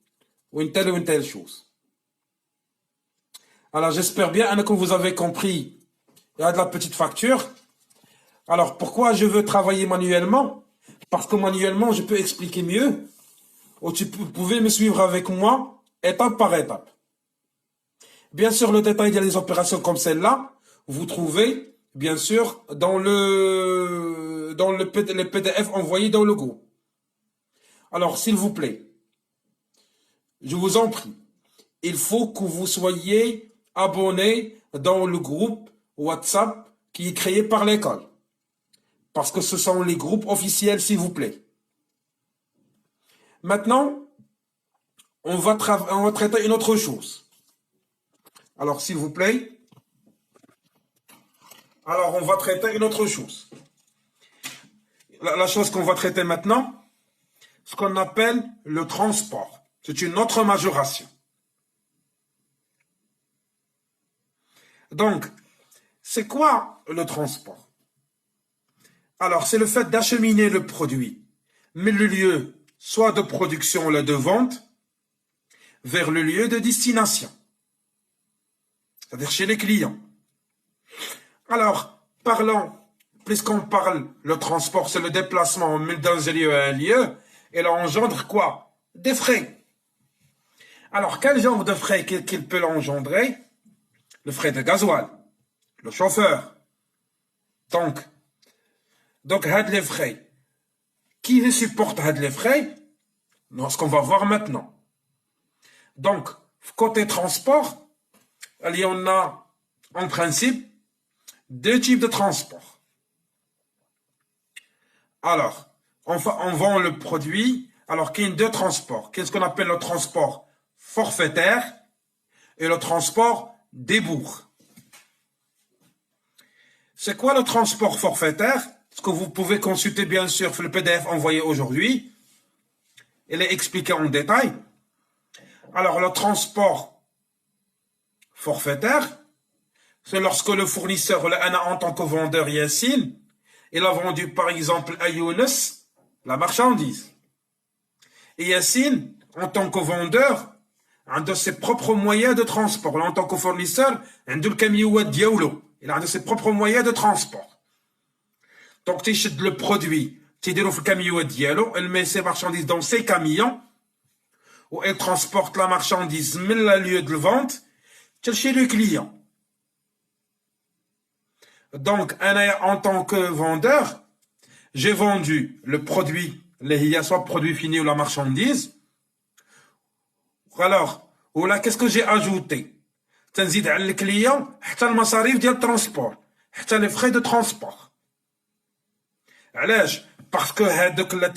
ou une telle chose. Alors, j'espère bien que vous avez compris. Il y a de la petite facture. Alors, pourquoi je veux travailler manuellement? Parce que manuellement, je peux expliquer mieux. Ou vous pouvez me suivre avec moi, étape par étape. Bien sûr, le détail des opérations comme celle-là, vous trouvez, bien sûr, dans les PDF envoyés dans le groupe. Alors, s'il vous plaît, je vous en prie, il faut que vous soyez abonnés dans le groupe WhatsApp qui est créé par l'école. Parce que ce sont les groupes officiels, s'il vous plaît. Maintenant, on va traiter une autre chose. Alors, s'il vous plaît. Alors, on va traiter une autre chose. La chose qu'on va traiter maintenant, ce qu'on appelle le transport. C'est une autre majoration. Donc, c'est quoi le transport? Alors, c'est le fait d'acheminer le produit, mais le lieu soit de production ou de vente, vers le lieu de destination, c'est-à-dire chez les clients. Alors, parlons, puisqu'on parle, le transport, c'est le déplacement d'un lieu à un lieu, et là, engendre quoi? Des frais. Alors, quel genre de frais qu'il peut l'engendrer? Le frais de gasoil, le chauffeur. Donc, had les frais. Qui les supporte had les frais? Ce qu'on va voir maintenant. Donc, côté transport, il y en a, en principe, deux types de transport. Alors, on vend le produit, alors qu'il y a deux transports. Qu'est-ce qu'on appelle le transport forfaitaire et le transport débours. C'est quoi le transport forfaitaire? Ce que vous pouvez consulter bien sûr sur le PDF envoyé aujourd'hui. Il est expliqué en détail. Alors, le transport forfaitaire, c'est lorsque le fournisseur, en tant que vendeur Yassine, il a vendu par exemple à Younes la marchandise. Et Yassine, en tant que vendeur, a de ses propres moyens de transport. En tant que fournisseur, il a le camion diaolo. Il a de ses propres moyens de transport. Donc, tu achètes le produit, tu dis le camion diaolo, il met ses marchandises dans ses camions, où il transporte la marchandise, mais le lieu de vente, chez le client. Donc, en tant que vendeur, j'ai vendu le produit, soit produit fini ou la marchandise. Alors, là, qu'est-ce que j'ai ajouté? تنزيد على الكليون حتى المصاريف ديال الترونسبور حتى les frais de transport. علاش؟ Parce que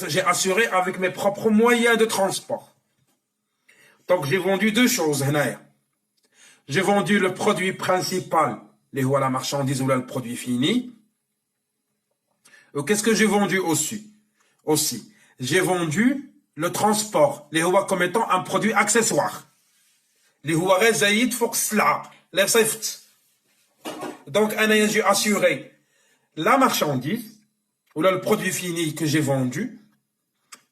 j'ai assuré avec mes propres moyens de transport. Donc j'ai vendu deux choses هنايا. J'ai vendu le produit principal, les la marchandise ou là le produit fini. Et qu'est-ce que j'ai vendu aussi? J'ai vendu le transport, les comme étant un produit accessoire. Les غير زايد فوق السلعة les صيفط. Donc j'ai assuré la marchandise ou là le produit fini que j'ai vendu,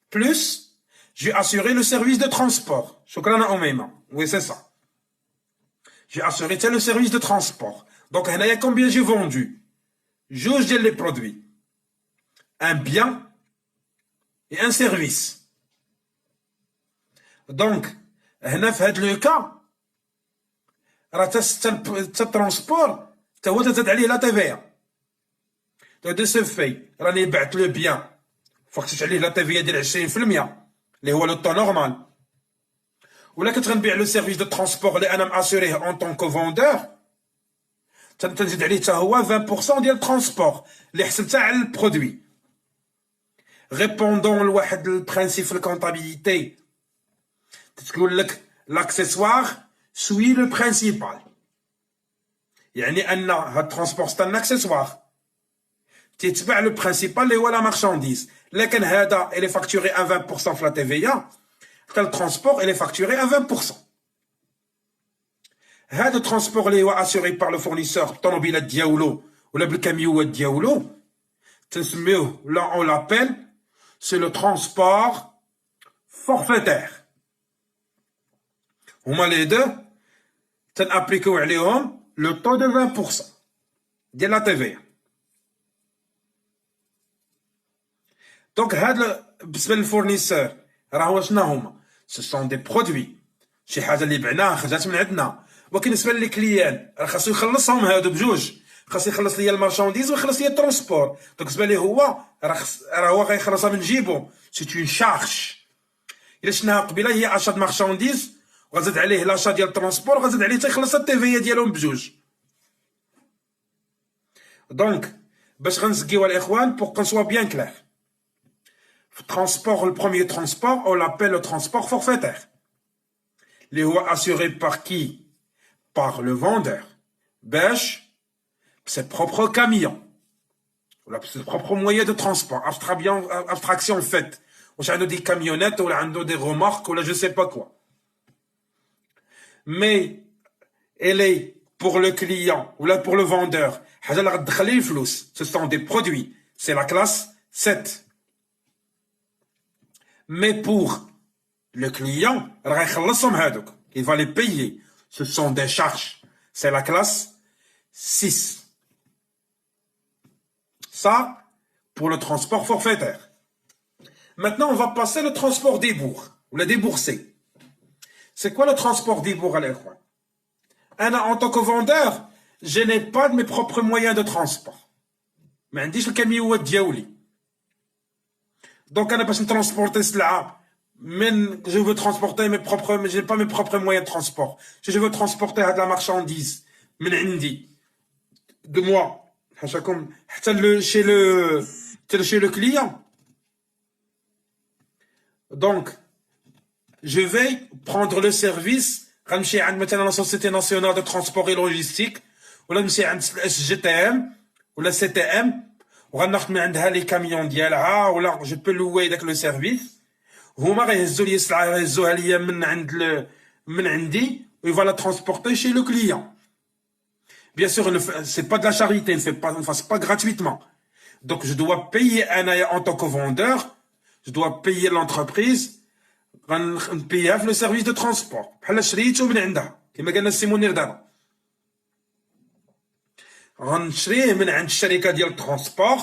plus j'ai assuré le service de transport. شكرا أميمة. Oui, c'est ça. J'ai assuré le service de transport. Donc combien j'ai vendu? Juge les produits. Un bien et un service. Donc, هنا في هذا لو كا راه حتى الترونسبور حتى هو تزاد عليه لا تي في. دو سو في راني بعت لو بيان فاكتش عليه لا تي في ديال 20% اللي هو لو طون نورمال. ولا كتغنبيع لو سيرفيس دو ترونسبور اللي انا ماسوريه اون طون كو فوندور تنزيد عليه حتى هو 20% ديال الترونسبور اللي حسبتها على البرودوي. ريبوندون لواحد البرانسيب في الكونطابيليتي تقول لك l'accessoire suit le principal. يعني أن هاد الترونسبور سي ان accessoire تتبع لو برينسيبال اللي هو لا مارشانديز. لكن هذا il est facturé à 20% في لا تي في ا، حتى الترونسبور il est facturé à 20%. هذا الترونسبور اللي هو assuré par le fournisseur بالطوموبيلات ديالو ولا بالكاميوات ديالو تنسميوه là on l'appelle c'est le transport forfaitaire. هما لي دو تنابليكيو عليهم لو طو دو 20% ديال لا تي في. دونك هاد بالنسبه للفورنيسور راه شنو هما؟ سو سون دي برودوي، شي حاجه اللي بعناها خرجات من عندنا. ولكن بالنسبه لي كليان راه خاصو يخلصهم هادو بجوج، خاصو يخلص ليا المارشانديز ويخلص ليا الترونسبور. دونك بالنسبه ليه هو راه هو غيخلصها من جيبو، سي اون شارج. الا شفناها قبيله هي اشاد مارشانديز وغزاد عليه لاشا ديال الترونسبور وغزاد عليه حتى يخلص التيفيه ديالهم بجوج. دونك باش غنسقيو الاخوان بور كون سوا بيان كلير، في الترونسبور البروميير ترونسبور او لابيل لو ترونسبور فورفيتير اللي هو assuré par qui? par le vendeur. Bêche, ses propres camions, ses propres moyens de transport, abstraction faite. On a des camionnettes, on a des remorques, ou je ne sais pas quoi. Mais elle est pour le client ou là pour le vendeur. Ce sont des produits. C'est la classe 7. Mais pour le client, il va les payer. Ce sont des charges. C'est la classe 6. Ça, pour le transport forfaitaire. Maintenant, on va passer au transport débours, ou le déboursé. C'est quoi le transport débours à l'écran? En tant que vendeur, je n'ai pas de mes propres moyens de transport. Mais on dit le camion diaouli. Donc, on a pas transporter cela. Mais je veux transporter mes propres, mais je n'ai pas mes propres moyens de transport. Si je veux transporter de la marchandise, de moi, chez le client. Donc, je vais prendre le service, maintenant la Société nationale de transport et logistique, ou la SGTM, ou la CTM, ou les camions ديالها, ou là, je peux louer avec le service. هما غيهزوا لي السلعه يهزوها ليا من عندي et il va la transporter chez le client. Bien sûr, c'est pas de la charité, il ne fasse pas gratuitement. Donc, je dois payer en tant que vendeur, je dois payer l'entreprise, payer le service de transport. بحال شريته من عندها كما قالنا السي منير دابا. غنشريه من عند الشركه ديال الترونسبور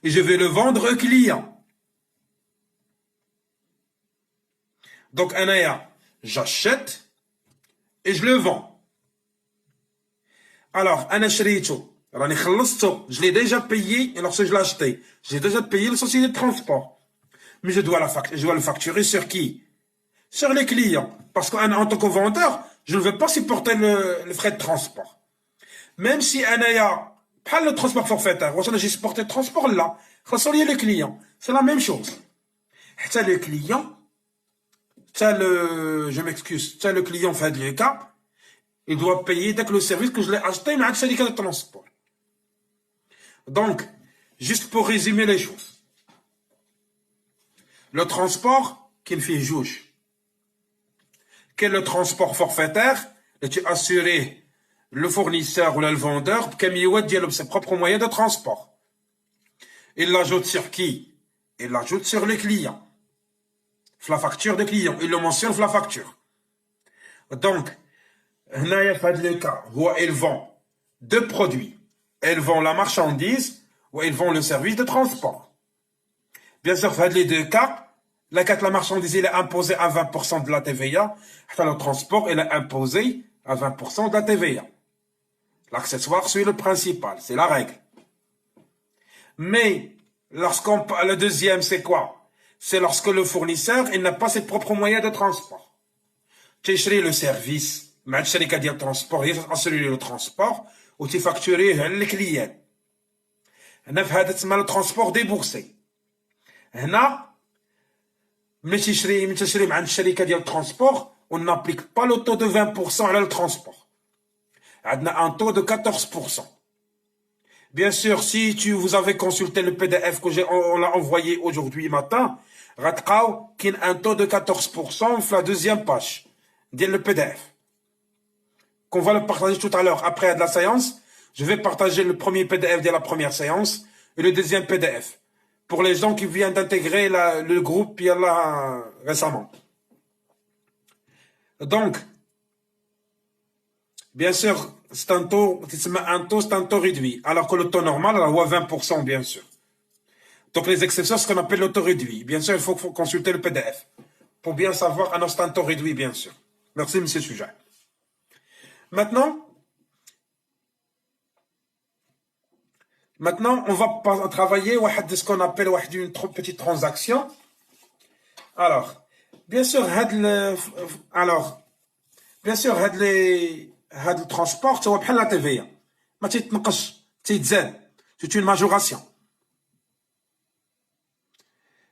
et je vais le vendre au client. Donc, j'achète et je le vends. Alors, je l'ai déjà payé lorsque je l'ai acheté. J'ai déjà payé la société de transport. Mais je dois le facturer sur qui? Sur les clients. Parce qu'en tant que vendeur, je ne veux pas supporter le frais de transport. Même si pas le transport forfaitaire, j'ai supporté le transport là, le client. C'est la même chose. Le client, je m'excuse, le client fait le cas, il doit payer dès que le service que je l'ai acheté, mais à syndicat de transport. Donc, juste pour résumer les choses, le transport qu'il fait juge, quel est le transport forfaitaire, tu assuré le fournisseur ou le vendeur, qui ses propres moyens de transport. Il l'ajoute sur qui? Il l'ajoute sur les clients. La facture des clients. Il le mentionne sur la facture. Donc, le cas où ils vendent deux produits. Ils vendent la marchandise ou ils vendent le service de transport. Bien sûr, dans les deux cas, la marchandise il est imposé à 20% de la TVA. Le transport il est imposé à 20% de la TVA. L'accessoire suit le principal. C'est la règle. Mais, le deuxième, c'est quoi? C'est lorsque le fournisseur il n'a pas ses propres moyens de transport. Tu achètes le service, mais tu achètes le transport, il assure le transport, ou tu factures le client. On a fait le transport déboursé. Là, mais tu achètes le transport, on n'applique pas le taux de 20% à le transport. On a un taux de 14%. Bien sûr, si vous avez consulté le PDF que on l'a envoyé aujourd'hui matin, qu'il y a un taux de 14% sur la deuxième page de le PDF. Qu'on va le partager tout à l'heure après de la séance. Je vais partager le premier PDF de la première séance et le deuxième PDF pour les gens qui viennent d'intégrer le groupe récemment. Donc, bien sûr, c'est un taux réduit, alors que le taux normal est à 20%, bien sûr. Donc, les exceptions, ce qu'on appelle le taux réduit. Bien sûr, il faut consulter le PDF pour bien savoir c'est un taux réduit, bien sûr. Merci, monsieur Sujet. Maintenant, on va travailler ce qu'on appelle une petite transaction. Alors, bien sûr, le transport, ça va prendre la TVA. Mais c'est une majoration.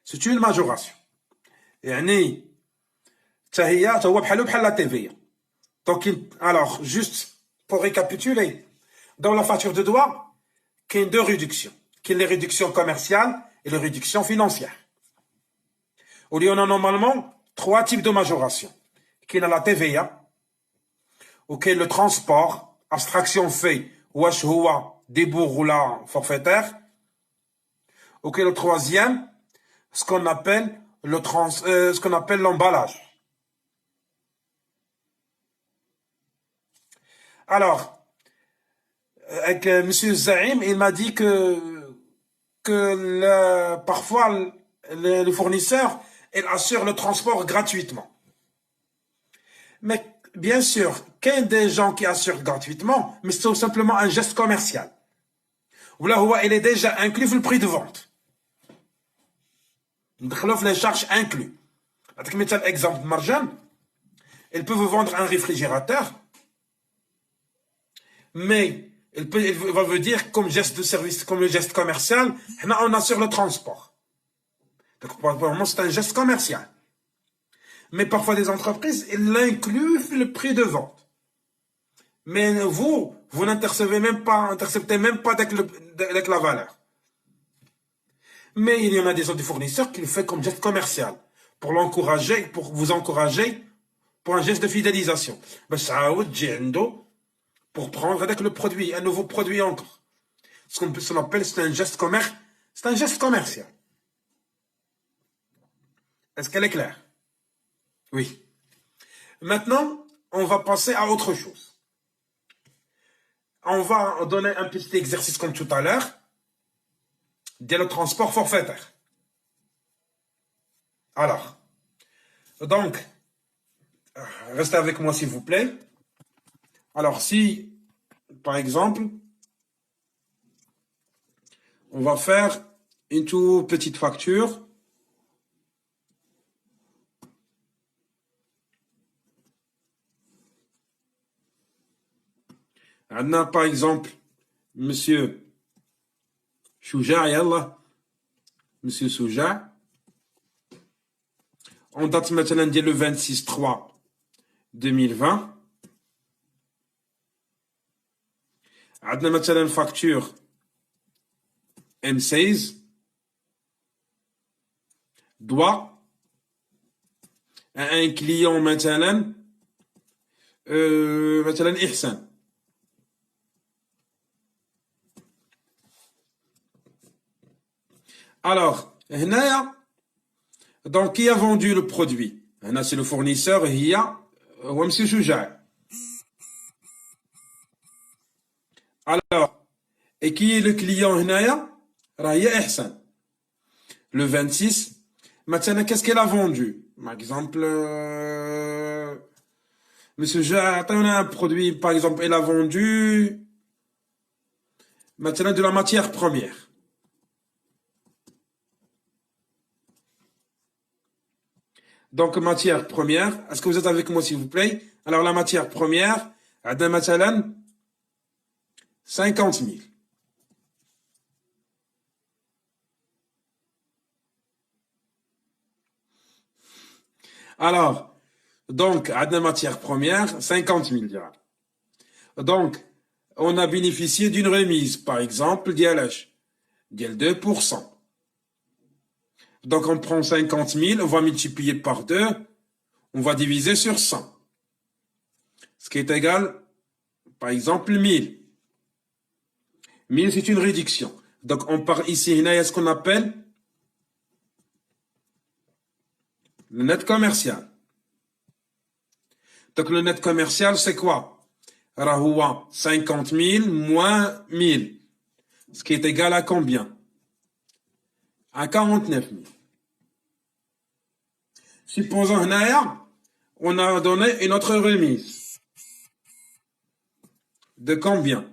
C'est une majoration. يعني حتى هي هو بحال la TVA. Donc, alors, juste pour récapituler, dans la facture de douane, il y a deux réductions, qui sont les réductions commerciales et les réductions financières. Où il y en a normalement trois types de majoration. Qui est la TVA, ou qui est le transport, abstraction fait, wesh huwa, débour ou la forfaitaire. Ou qui est le troisième, ce qu'on appelle l'emballage. Alors, avec M. Zaïm, il m'a dit que parfois les fournisseurs ils assurent le transport gratuitement. Mais bien sûr, qu'il y a des gens qui assurent gratuitement, mais c'est tout simplement un geste commercial. Ou là, il est déjà inclus dans le prix de vente. Les charges inclus. Par exemple, Marjan, il peut vous vendre un réfrigérateur, mais il va vous dire comme geste de service, comme le geste commercial, on assure le transport. Donc, pour le moment, c'est un geste commercial. Mais parfois, des entreprises, ils l'incluent dans le prix de vente. Mais vous n'interceptez même pas avec la valeur. Mais il y en a des autres fournisseurs qui le font comme geste commercial, pour l'encourager, pour vous encourager, pour un geste de fidélisation. Pour prendre avec le produit, un nouveau produit encore. Ce qu'on appelle, c'est un geste commercial. Est-ce qu'elle est claire? Oui. Maintenant, on va passer à autre chose. On va donner un petit exercice comme tout à l'heure, dès le transport forfaitaire. Alors, donc, restez avec moi s'il vous plaît. Alors, si, par exemple, on va faire une toute petite facture. On a, par exemple, Monsieur Chouja, yallah, Monsieur Souja. On date maintenant le 26/3/2020. عندنا مثلا facture M16 doit à un client مثلا إحسان. Alors, donc qui a vendu le produit? C'est le fournisseur, هو monsieur شجاع. Alors, et qui est le client هنايا؟ هي إحسان. Le 26, maintenant, qu'est-ce qu'elle a vendu? Par exemple, monsieur Jacques, on a un produit, par exemple, elle a vendu maintenant de la matière première. Donc, matière première, est-ce que vous êtes avec moi, s'il vous plaît? Alors, la matière première, عندنا مثلا 50 000. Alors, donc, عندنا matière première, 50 000 dirhams. Donc, on a bénéficié d'une remise, par exemple, ديال 2%. Donc, on prend 50 000, on va multiplier par 2, on va diviser sur 100. Ce qui est égal, par exemple, 1000. 1000, c'est une réduction. Donc, on part ici, il y a ce qu'on appelle le net commercial. Donc, le net commercial, c'est quoi? 50 000 moins 1000. Ce qui est égal à combien? À 49 000. Supposons, on a donné une autre remise. De combien?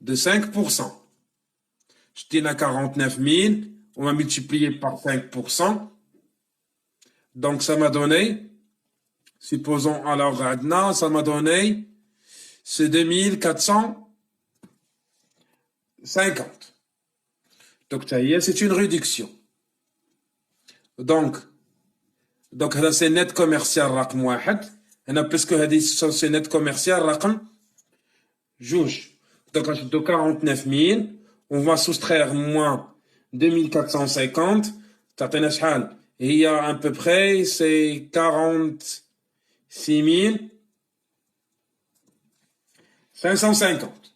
De 5%. Je dis à 49 000, on va multiplier par 5%. Donc, ça m'a donné, supposons alors Adna, ça m'a donné, c'est 2450. Donc, c'est une réduction. Donc, c'est net commercial رقم واحد. هنا باسكو هذه c'est net commercial رقم Juge. Donc, de 49 000, on va soustraire moins 2450. Et il y a à peu près, c'est 46 550.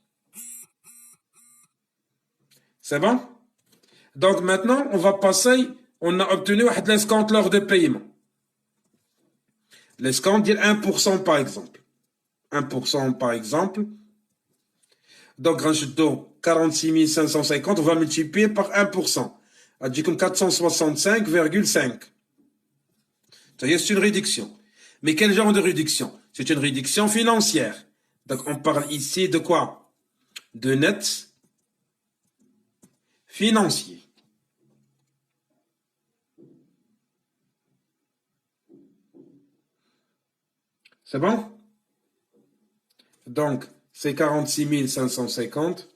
C'est bon? Donc maintenant, on va passer, on a obtenu l'escompte lors de paiement. L'escompte dit 1% par exemple. 1% par exemple. Donc, 46 550, on va multiplier par 1%. Ça dit comme 465,5. C'est une réduction. Mais quel genre de réduction? C'est une réduction financière. Donc, on parle ici de quoi? De net financier. C'est bon? Donc, c'est 46 550.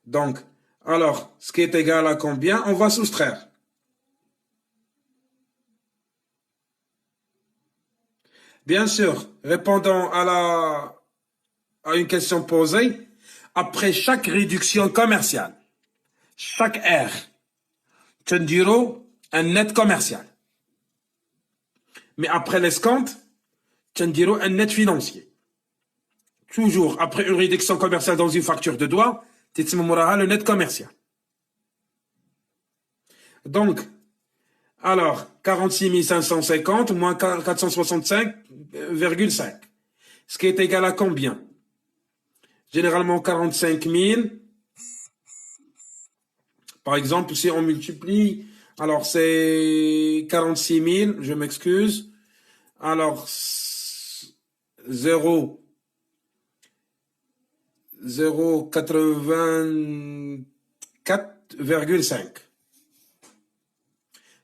Donc, alors, ce qui est égal à combien? On va soustraire. Bien sûr, répondant à une question posée, après chaque réduction commerciale, chaque R, tu diras un net commercial. Mais après l'escompte, tu diras un net financier. Toujours, après une réduction commerciale dans une facture de droit, tu te le net commercial. Donc, alors, 46 550 moins 465,5. Ce qui est égal à combien? Généralement 45 000. Par exemple, si on multiplie, alors c'est 46 000, je m'excuse. Alors, 0,84,5.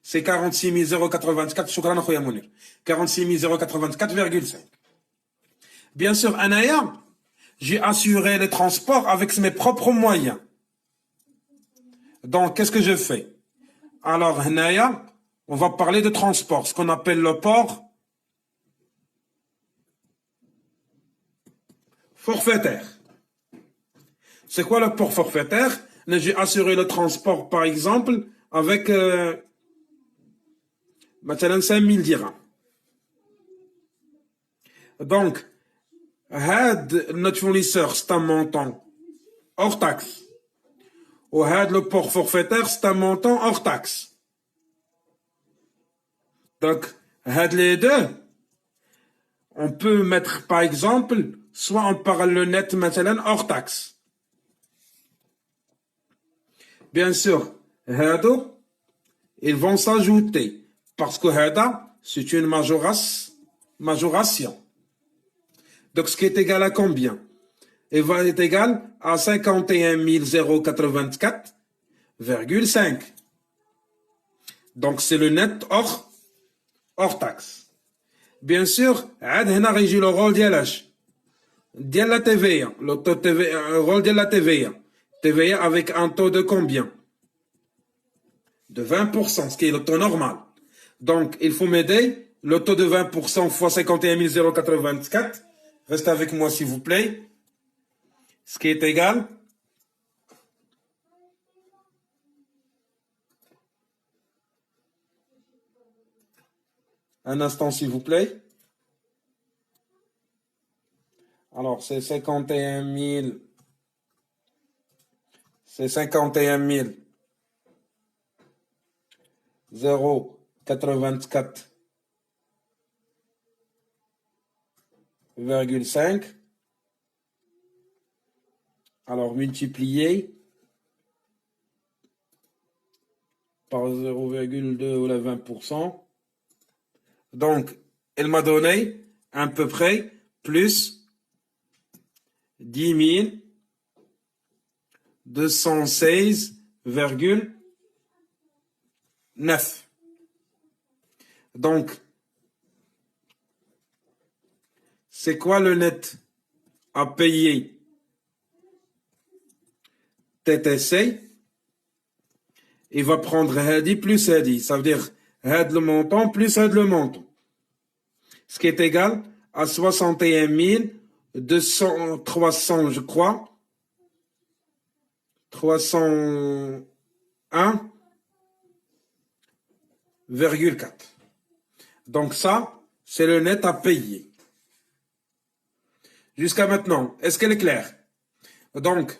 C'est 46 084, 46 084,5. Bien sûr, Anaya, j'ai assuré le transport avec mes propres moyens. Donc, qu'est-ce que je fais? Alors, Anaya, on va parler de transport, ce qu'on appelle le port forfaitaire. C'est quoi le port forfaitaire? J'ai assuré le transport, par exemple, avec maintenant 5000 dirhams. Donc, notre fournisseur, c'est un montant hors taxe. Ou le port forfaitaire, c'est un montant hors taxe. Donc, les deux, on peut mettre, par exemple, soit on parle le net maintenant hors taxe. Bien sûr, ils vont s'ajouter parce que c'est une majoration. Donc, ce qui est égal à combien? Il va être égal à 51 084,5. Donc, c'est le net hors taxe. Bien sûr, on a régi le rôle de la TVA, le rôle de la TVA. TVA avec un taux de combien? De 20%, ce qui est le taux normal. Donc, il faut m'aider. Le taux de 20% fois 51 084. Restez avec moi, s'il vous plaît. Ce qui est égal. Un instant, s'il vous plaît. Alors, c'est 51 000. C'est 51 084,5. Alors, multiplié par 0,2 ou la 20%. Donc, elle m'a donné à peu près plus 10 216,9. Donc, c'est quoi le net à payer TTC? Il va prendre Hadi plus Hadi. Ça veut dire Had le montant plus Had le montant. Ce qui est égal à 61 200, 300, je crois. 301,4. Donc ça, c'est le net à payer. Jusqu'à maintenant, est-ce qu'elle est claire? Donc,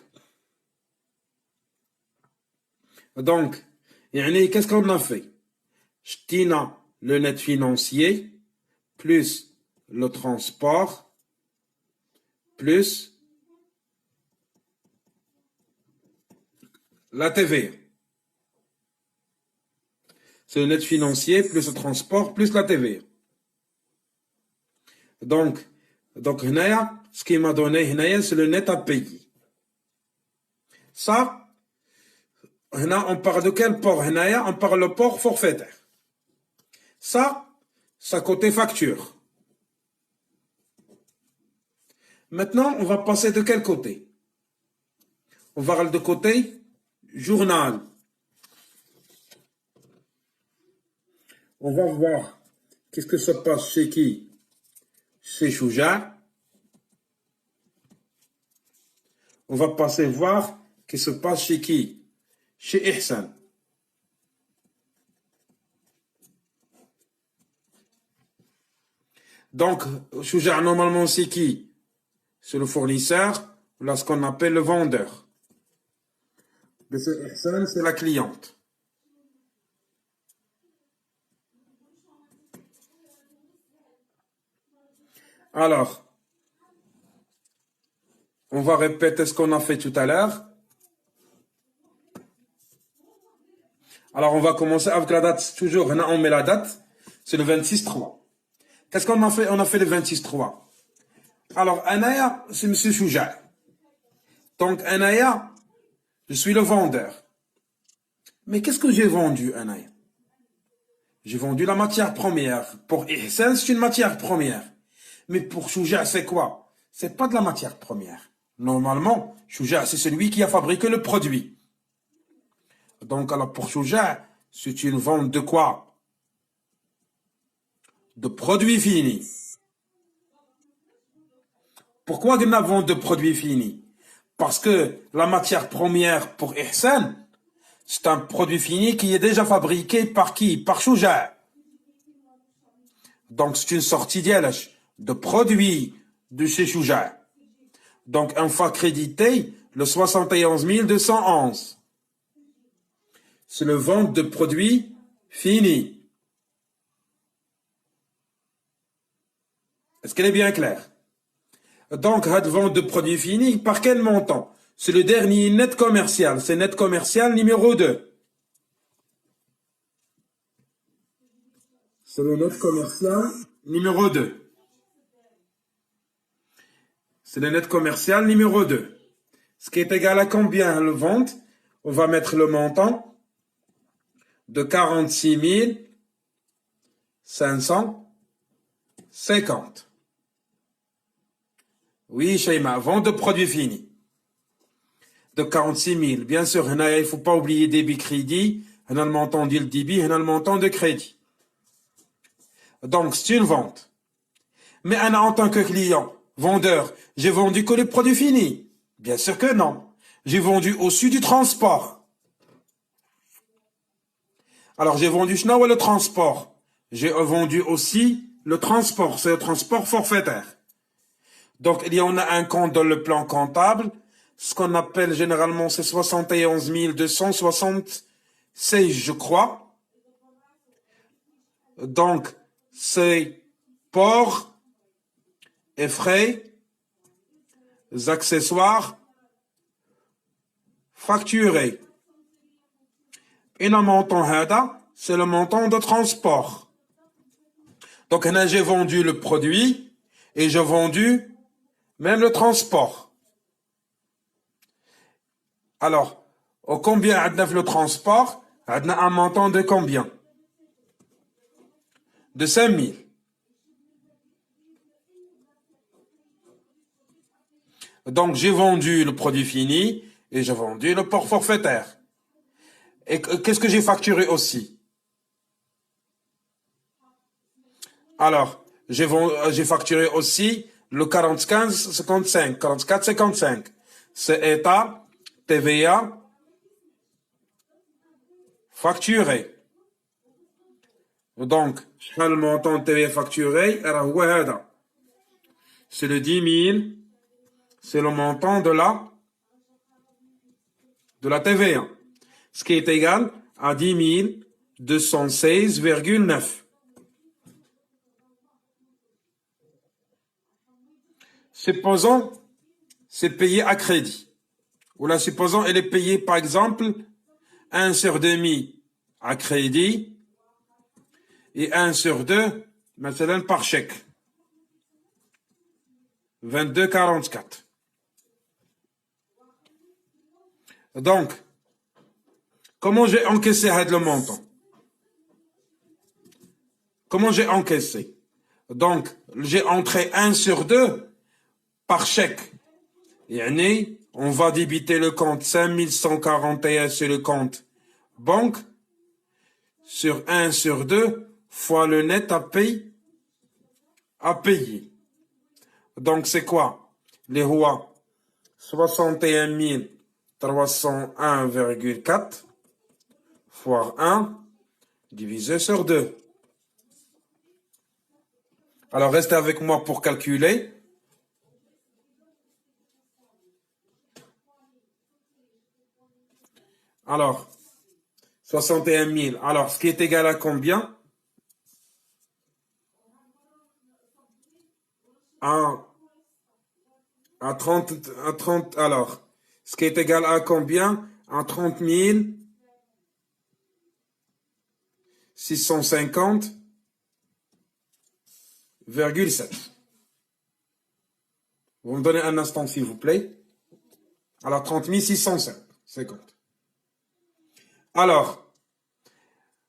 qu'est-ce qu'on a fait? J'tina le net financier, plus le transport, plus la TVA. C'est le net financier, plus le transport, plus la TVA. Donc, ce qui m'a donné, c'est le net à payer. Ça, on parle de quel port? On parle le port forfaitaire. Ça côté facture. Maintenant, on va passer de quel côté? On va aller de côté journal. On va voir qu'est-ce que se passe chez qui? Chez Chouja. On va passer voir qu'est-ce qui se passe chez qui? Chez Ihsan. Donc, Chouja, normalement, c'est qui? C'est le fournisseur, là, ce qu'on appelle le vendeur. Mais c'est Ihsan, c'est la cliente. Alors, on va répéter ce qu'on a fait tout à l'heure. Alors, on va commencer avec la date. Toujours, on met la date. C'est le 26-3. Qu'est-ce qu'on a fait? On a fait le 26-3. Alors, Anaya, c'est M. Chouja. Donc, Anaya, je suis le vendeur. Mais qu'est-ce que j'ai vendu, Anaya? J'ai vendu la matière première. Pour Ihsan, c'est une matière première. Mais pour Chouja, c'est quoi? C'est pas de la matière première. Normalement, Chouja, c'est celui qui a fabriqué le produit. Donc, alors, pour Chouja, c'est une vente de quoi? De produits finis. Pourquoi une vente de produits finis? Parce que la matière première pour Ihsan, c'est un produit fini qui est déjà fabriqué par qui? Par Chouja. Donc, c'est une sortie de produits de chez Chouja. Donc, une fois crédité, le 71 211. C'est le vente de produits finis. Est-ce qu'elle est bien claire? Donc, cette vente de produits finis, par quel montant? C'est le dernier net commercial. C'est net commercial numéro 2. C'est le net commercial numéro 2. C'est le net commercial numéro 2. Ce qui est égal à combien le vente? On va mettre le montant de 46 550. Oui, Shaima, vente de produits finis. De 46 000. Bien sûr, il ne faut pas oublier débit crédit. On a le montant du débit, on a le montant de crédit. Donc, c'est une vente. Mais en tant que client, vendeur, j'ai vendu que les produits finis? Bien sûr que non. J'ai vendu aussi du transport. Alors, j'ai vendu le transport. J'ai vendu aussi le transport. C'est le transport forfaitaire. Donc, il y en a un compte dans le plan comptable. Ce qu'on appelle généralement, c'est 71 276, je crois. Donc, c'est port et frais, accessoires, facturés. Et le montant HADA, c'est le montant de transport. Donc, là, j'ai vendu le produit et j'ai vendu même le transport. Alors, au combien a le transport? A un montant de combien? De 5 000. Donc, j'ai vendu le produit fini et j'ai vendu le port forfaitaire. Et qu'est-ce que j'ai facturé aussi? Alors, j'ai facturé aussi le 45-55, 44-55. C'est état TVA facturé. Donc, le montant de TVA facturé, c'est le 10 000, c'est le montant de la TVA. Ce qui est égal à 10 216,9. Supposons, c'est payé à crédit. Ou là, supposons, elle est payée, par exemple, 1 sur 2 à crédit et 1 sur 2, maintenant, par chèque. 22,44. Donc, comment j'ai encaissé le montant? Comment j'ai encaissé? Donc, j'ai entré 1 sur 2 par chèque. Yani, on va débiter le compte 5141 sur le compte banque sur 1 sur 2 fois le net à payer. Donc, c'est quoi? Les rois 61 301,4 fois 1 divisé sur 2. Alors, restez avec moi pour calculer. Alors, 61 000. Alors, ce qui est égal à combien? À 30, alors, ce qui est égal à combien? À 30 650,7. Vous me donnez un instant, s'il vous plaît. Alors, 30 650. Alors,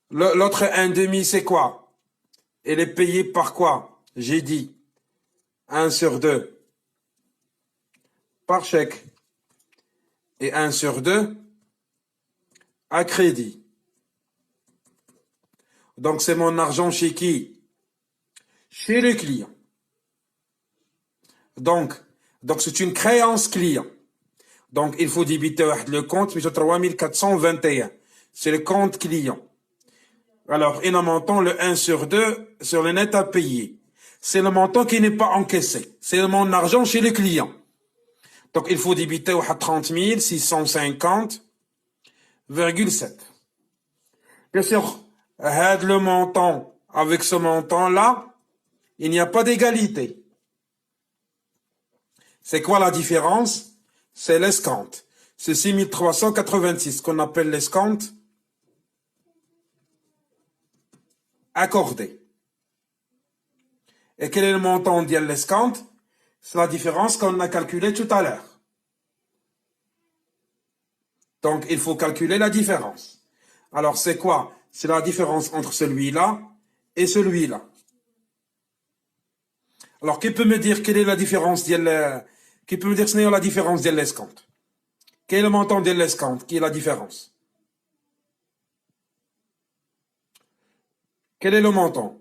l'autre 1,5, c'est quoi? Elle est payée par quoi? J'ai dit 1 sur 2 par chèque et 1 sur 2 à crédit. Donc, c'est mon argent chez qui? Chez le client. Donc c'est une créance client. Donc, il faut débiter le compte, mais 3421. C'est le compte client. Alors, il y a un montant, le 1 sur 2, sur le net à payer. C'est le montant qui n'est pas encaissé. C'est mon argent chez le client. Donc, il faut débiter 30 650,7. Bien sûr, le montant, avec ce montant-là, il n'y a pas d'égalité. C'est quoi la différence? C'est l'escompte. C'est 6386 qu'on appelle l'escompte accordé. Et quel est le montant de l'escompte? C'est la différence qu'on a calculée tout à l'heure. Donc, il faut calculer la différence. Alors, c'est quoi? C'est la différence entre celui-là et celui-là. Alors, qui peut me dire quelle est la différence qui peut me dire ce n'est la différence de l'escompte? Quel est le montant de l'escompte? Qui est la différence? Quel est le montant?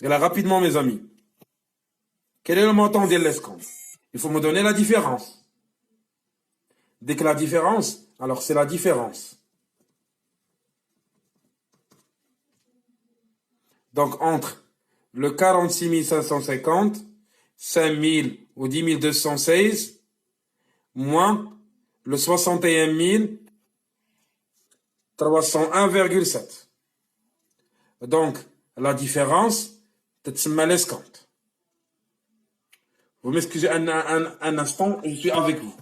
Et là, rapidement, mes amis. Quel est le montant de l'escompte? Il faut me donner la différence. Dès que la différence, alors c'est la différence. Donc, entre le 46 550, 5 000 ou 10 216, moins le 61 301,7. Donc, la différence, c'est l'escompte. Vous m'excusez un instant, je suis avec vous.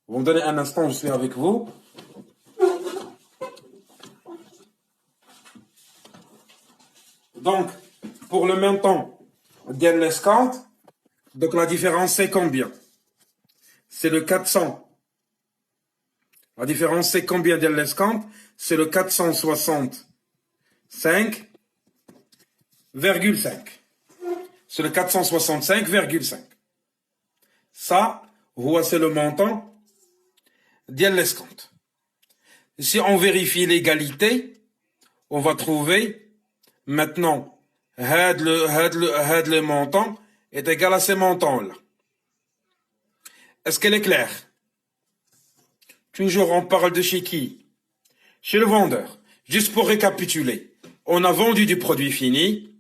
Vous me donnez un instant, je suis avec vous. Donc, pour le même temps, de l'escompte, donc la différence c'est combien? C'est le 400. La différence c'est combien de l'escompte? C'est le 465,5. C'est le 465,5. Ça, voici le montant de l'escompte. Si on vérifie l'égalité, on va trouver maintenant le montant est égale à ces montants-là. Est-ce qu'elle est claire? Toujours, on parle de chez qui? Chez le vendeur. Juste pour récapituler, on a vendu du produit fini,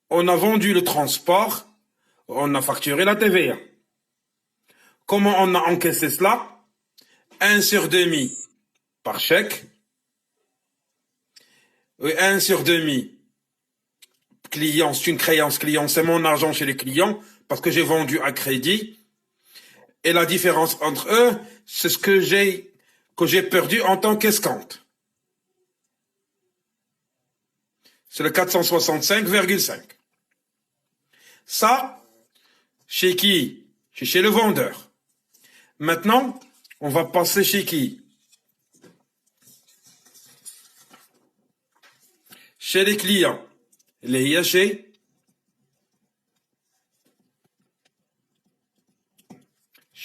on a vendu le transport, on a facturé la TVA. Comment on a encaissé cela? 1 sur demi par chèque, et 1 sur demi client, c'est une créance client, c'est mon argent chez les clients, parce que j'ai vendu à crédit, et la différence entre eux, c'est ce que j'ai perdu en tant qu'escompte. C'est le 465,5. Ça, chez qui? Chez le vendeur. Maintenant, on va passer chez qui? Chez les clients. Les chez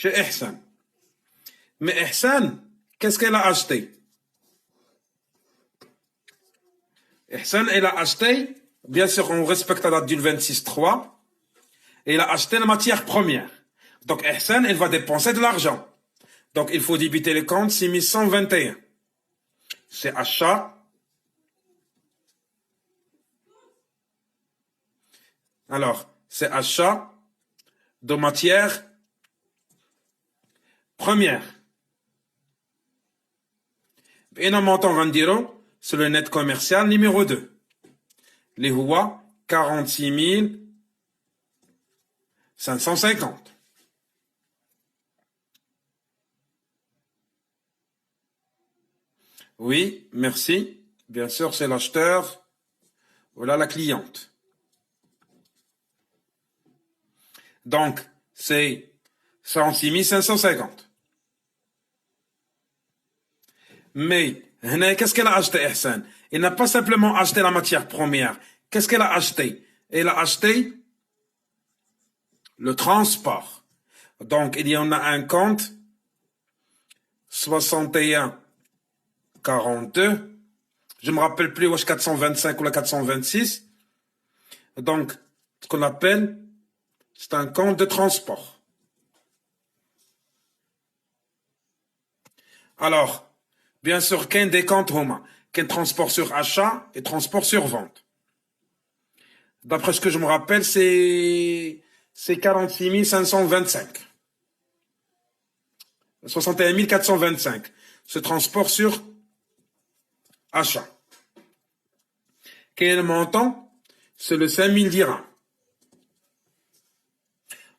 Ihsan. Mais Ihsan, qu'est-ce qu'elle a acheté? Ihsan, elle a acheté, bien sûr, on respecte la date du 26/3, et elle a acheté la matière première. Donc Ihsan, elle va dépenser de l'argent. Donc il faut débiter le compte 6121. C'est achat. Alors, c'est achat de matière première. Et un montant rendiront, c'est le net commercial numéro 2. Les Huwa, 46 550. Oui, merci. Bien sûr, c'est l'acheteur. Voilà la cliente. Donc, c'est 106 550. Mais, qu'est-ce qu'elle a acheté, Ihsan? Elle n'a pas simplement acheté la matière première. Qu'est-ce qu'elle a acheté? Elle a acheté le transport. Donc, il y en a un compte 61,42. Je me rappelle plus, 425 ou la 426. Donc, ce qu'on appelle, c'est un compte de transport. Alors, bien sûr, qu'un des comptes Homa, qu'un transport sur achat et transport sur vente. D'après ce que je me rappelle, c'est 46 525. 61 425. Ce transport sur achat. Quel montant? C'est le 5000 dirhams.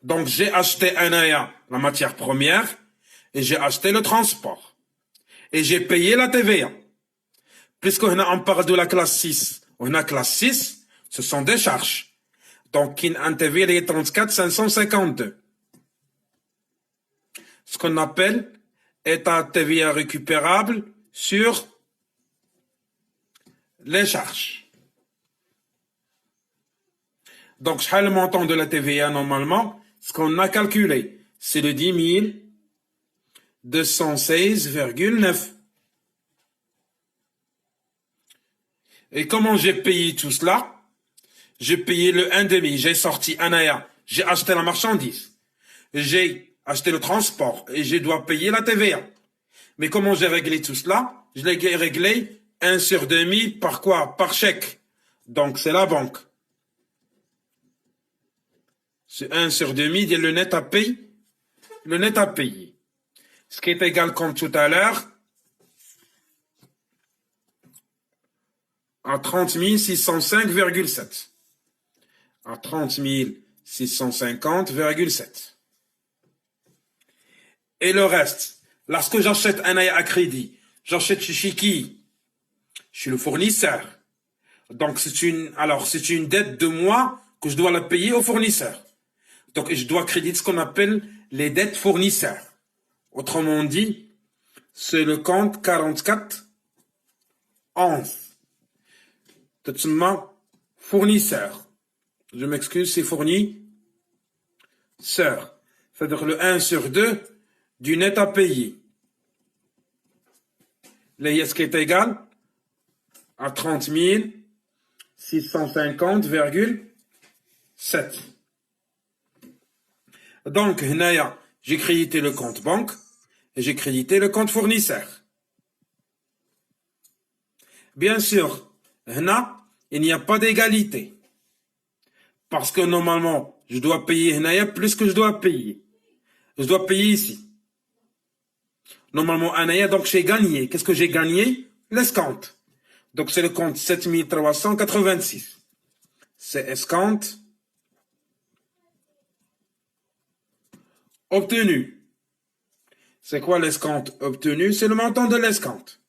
Donc, j'ai acheté un aya, la matière première, et j'ai acheté le transport. Et j'ai payé la TVA. Puisqu'on parle de la classe 6, on a classe 6, ce sont des charges. Donc, un TVA est 34 552. Ce qu'on appelle état TVA récupérable sur les charges. Donc, le montant de la TVA normalement, ce qu'on a calculé, c'est le 10 216,9. Et comment j'ai payé tout cela? J'ai payé le 1,5. J'ai sorti un aya. J'ai acheté la marchandise. J'ai acheté le transport. Et je dois payer la TVA. Mais comment j'ai réglé tout cela? Je l'ai réglé 1 sur 2000 par quoi? Par chèque. Donc, c'est la banque. C'est 1 sur 2000 et le net à payer. Le net à payer. Ce qui est égal comme tout à l'heure à 30 605,7. À 30 650,7. Et le reste, lorsque j'achète un aya à crédit, j'achète chez qui? Chez le fournisseur. Donc c'est une dette de moi que je dois la payer au fournisseur. Donc je dois créditer ce qu'on appelle les dettes fournisseurs. Autrement dit, c'est le compte 44 11. Fournisseur. Je m'excuse, c'est fournisseur. C'est-à-dire le 1 sur 2 du net à payer. Ce qui est égal à 30 650,7. Donc, هنايا, j'ai crédité le compte banque et j'ai crédité le compte fournisseur. Bien sûr, هنا, il n'y a pas d'égalité. Parce que normalement, je dois payer هنايا plus que je dois payer. Je dois payer ici. Normalement, هنايا, donc j'ai gagné. Qu'est-ce que j'ai gagné? L'escompte. Donc c'est le compte 7386. C'est escompte obtenu. C'est quoi l'escompte obtenu? C'est le montant de l'escompte.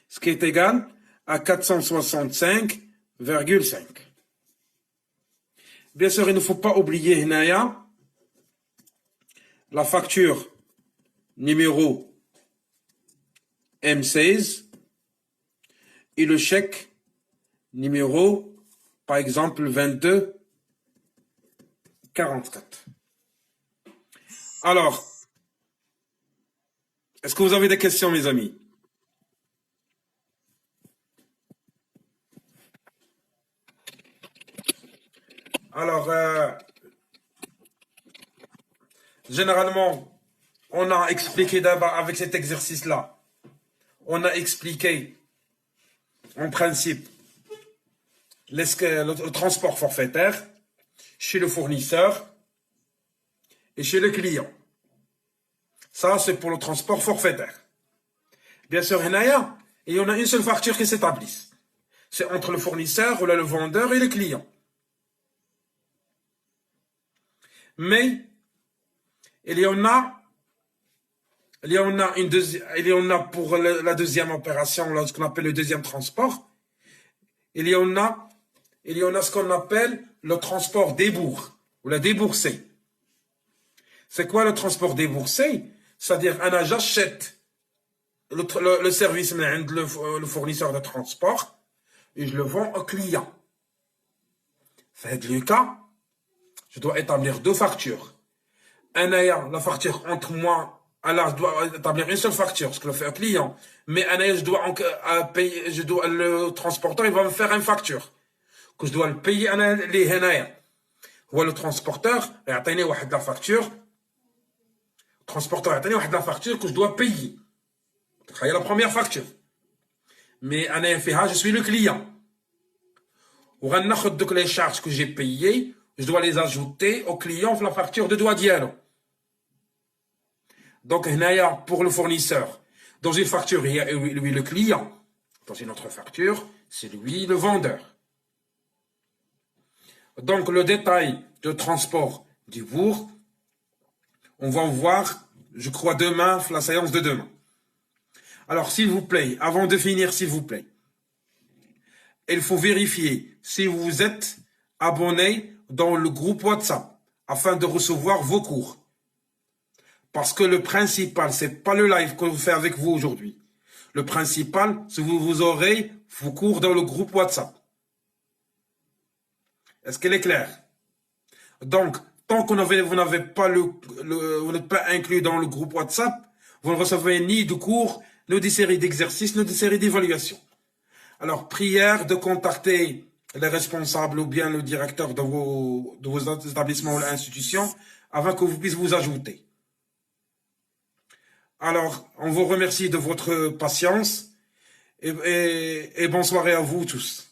Ce qui est égal à 465,5. Bien sûr, il ne faut pas oublier هنايا la facture numéro M16 et le chèque numéro, par exemple, 2244. Alors, est-ce que vous avez des questions, mes amis? Alors, généralement, on a expliqué d'abord avec cet exercice-là, on a expliqué en principe le transport forfaitaire chez le fournisseur et chez le client. Ça, c'est pour le transport forfaitaire. Bien sûr, il y en a une seule facture qui s'établit. C'est entre le fournisseur ou le vendeur et le client. Mais il y en a pour la deuxième opération, ce qu'on appelle le deuxième transport. Il y en a ce qu'on appelle le transport débours ou la déboursée. C'est quoi le transport déboursé? C'est-à-dire, j'achète le service le fournisseur de transport et je le vends au client. C'est le cas. Je dois établir deux factures. La facture entre moi, alors je dois établir une seule facture, ce que le fait un client. Mais je dois payer, le transporteur, il va me faire une facture. Que je dois le payer les ou le transporteur, il a la facture. Le transporteur a la facture que je dois payer. C'est la première facture. Mais je suis le client. Ou les charges que j'ai payées, je dois les ajouter au client pour la facture de droit dialogue. Donc, pour le fournisseur, dans une facture, il y a lui le client. Dans une autre facture, c'est lui le vendeur. Donc, le détail de transport du bourg, on va voir, je crois, demain, la séance de demain. Alors, s'il vous plaît, avant de finir, s'il vous plaît, il faut vérifier si vous êtes abonné dans le groupe WhatsApp afin de recevoir vos cours. Parce que le principal, c'est pas le live que je fais avec vous aujourd'hui. Le principal, c'est que vous aurez vos cours dans le groupe WhatsApp. Est-ce qu'elle est claire? Donc, tant que vous n'êtes pas inclus dans le groupe WhatsApp, vous ne recevez ni de cours, ni des séries d'exercices, ni des séries d'évaluations. Alors, prière de contacter les responsables ou bien le directeur de vos établissements ou institutions afin que vous puissiez vous ajouter. Alors, on vous remercie de votre patience et bonne soirée à vous tous.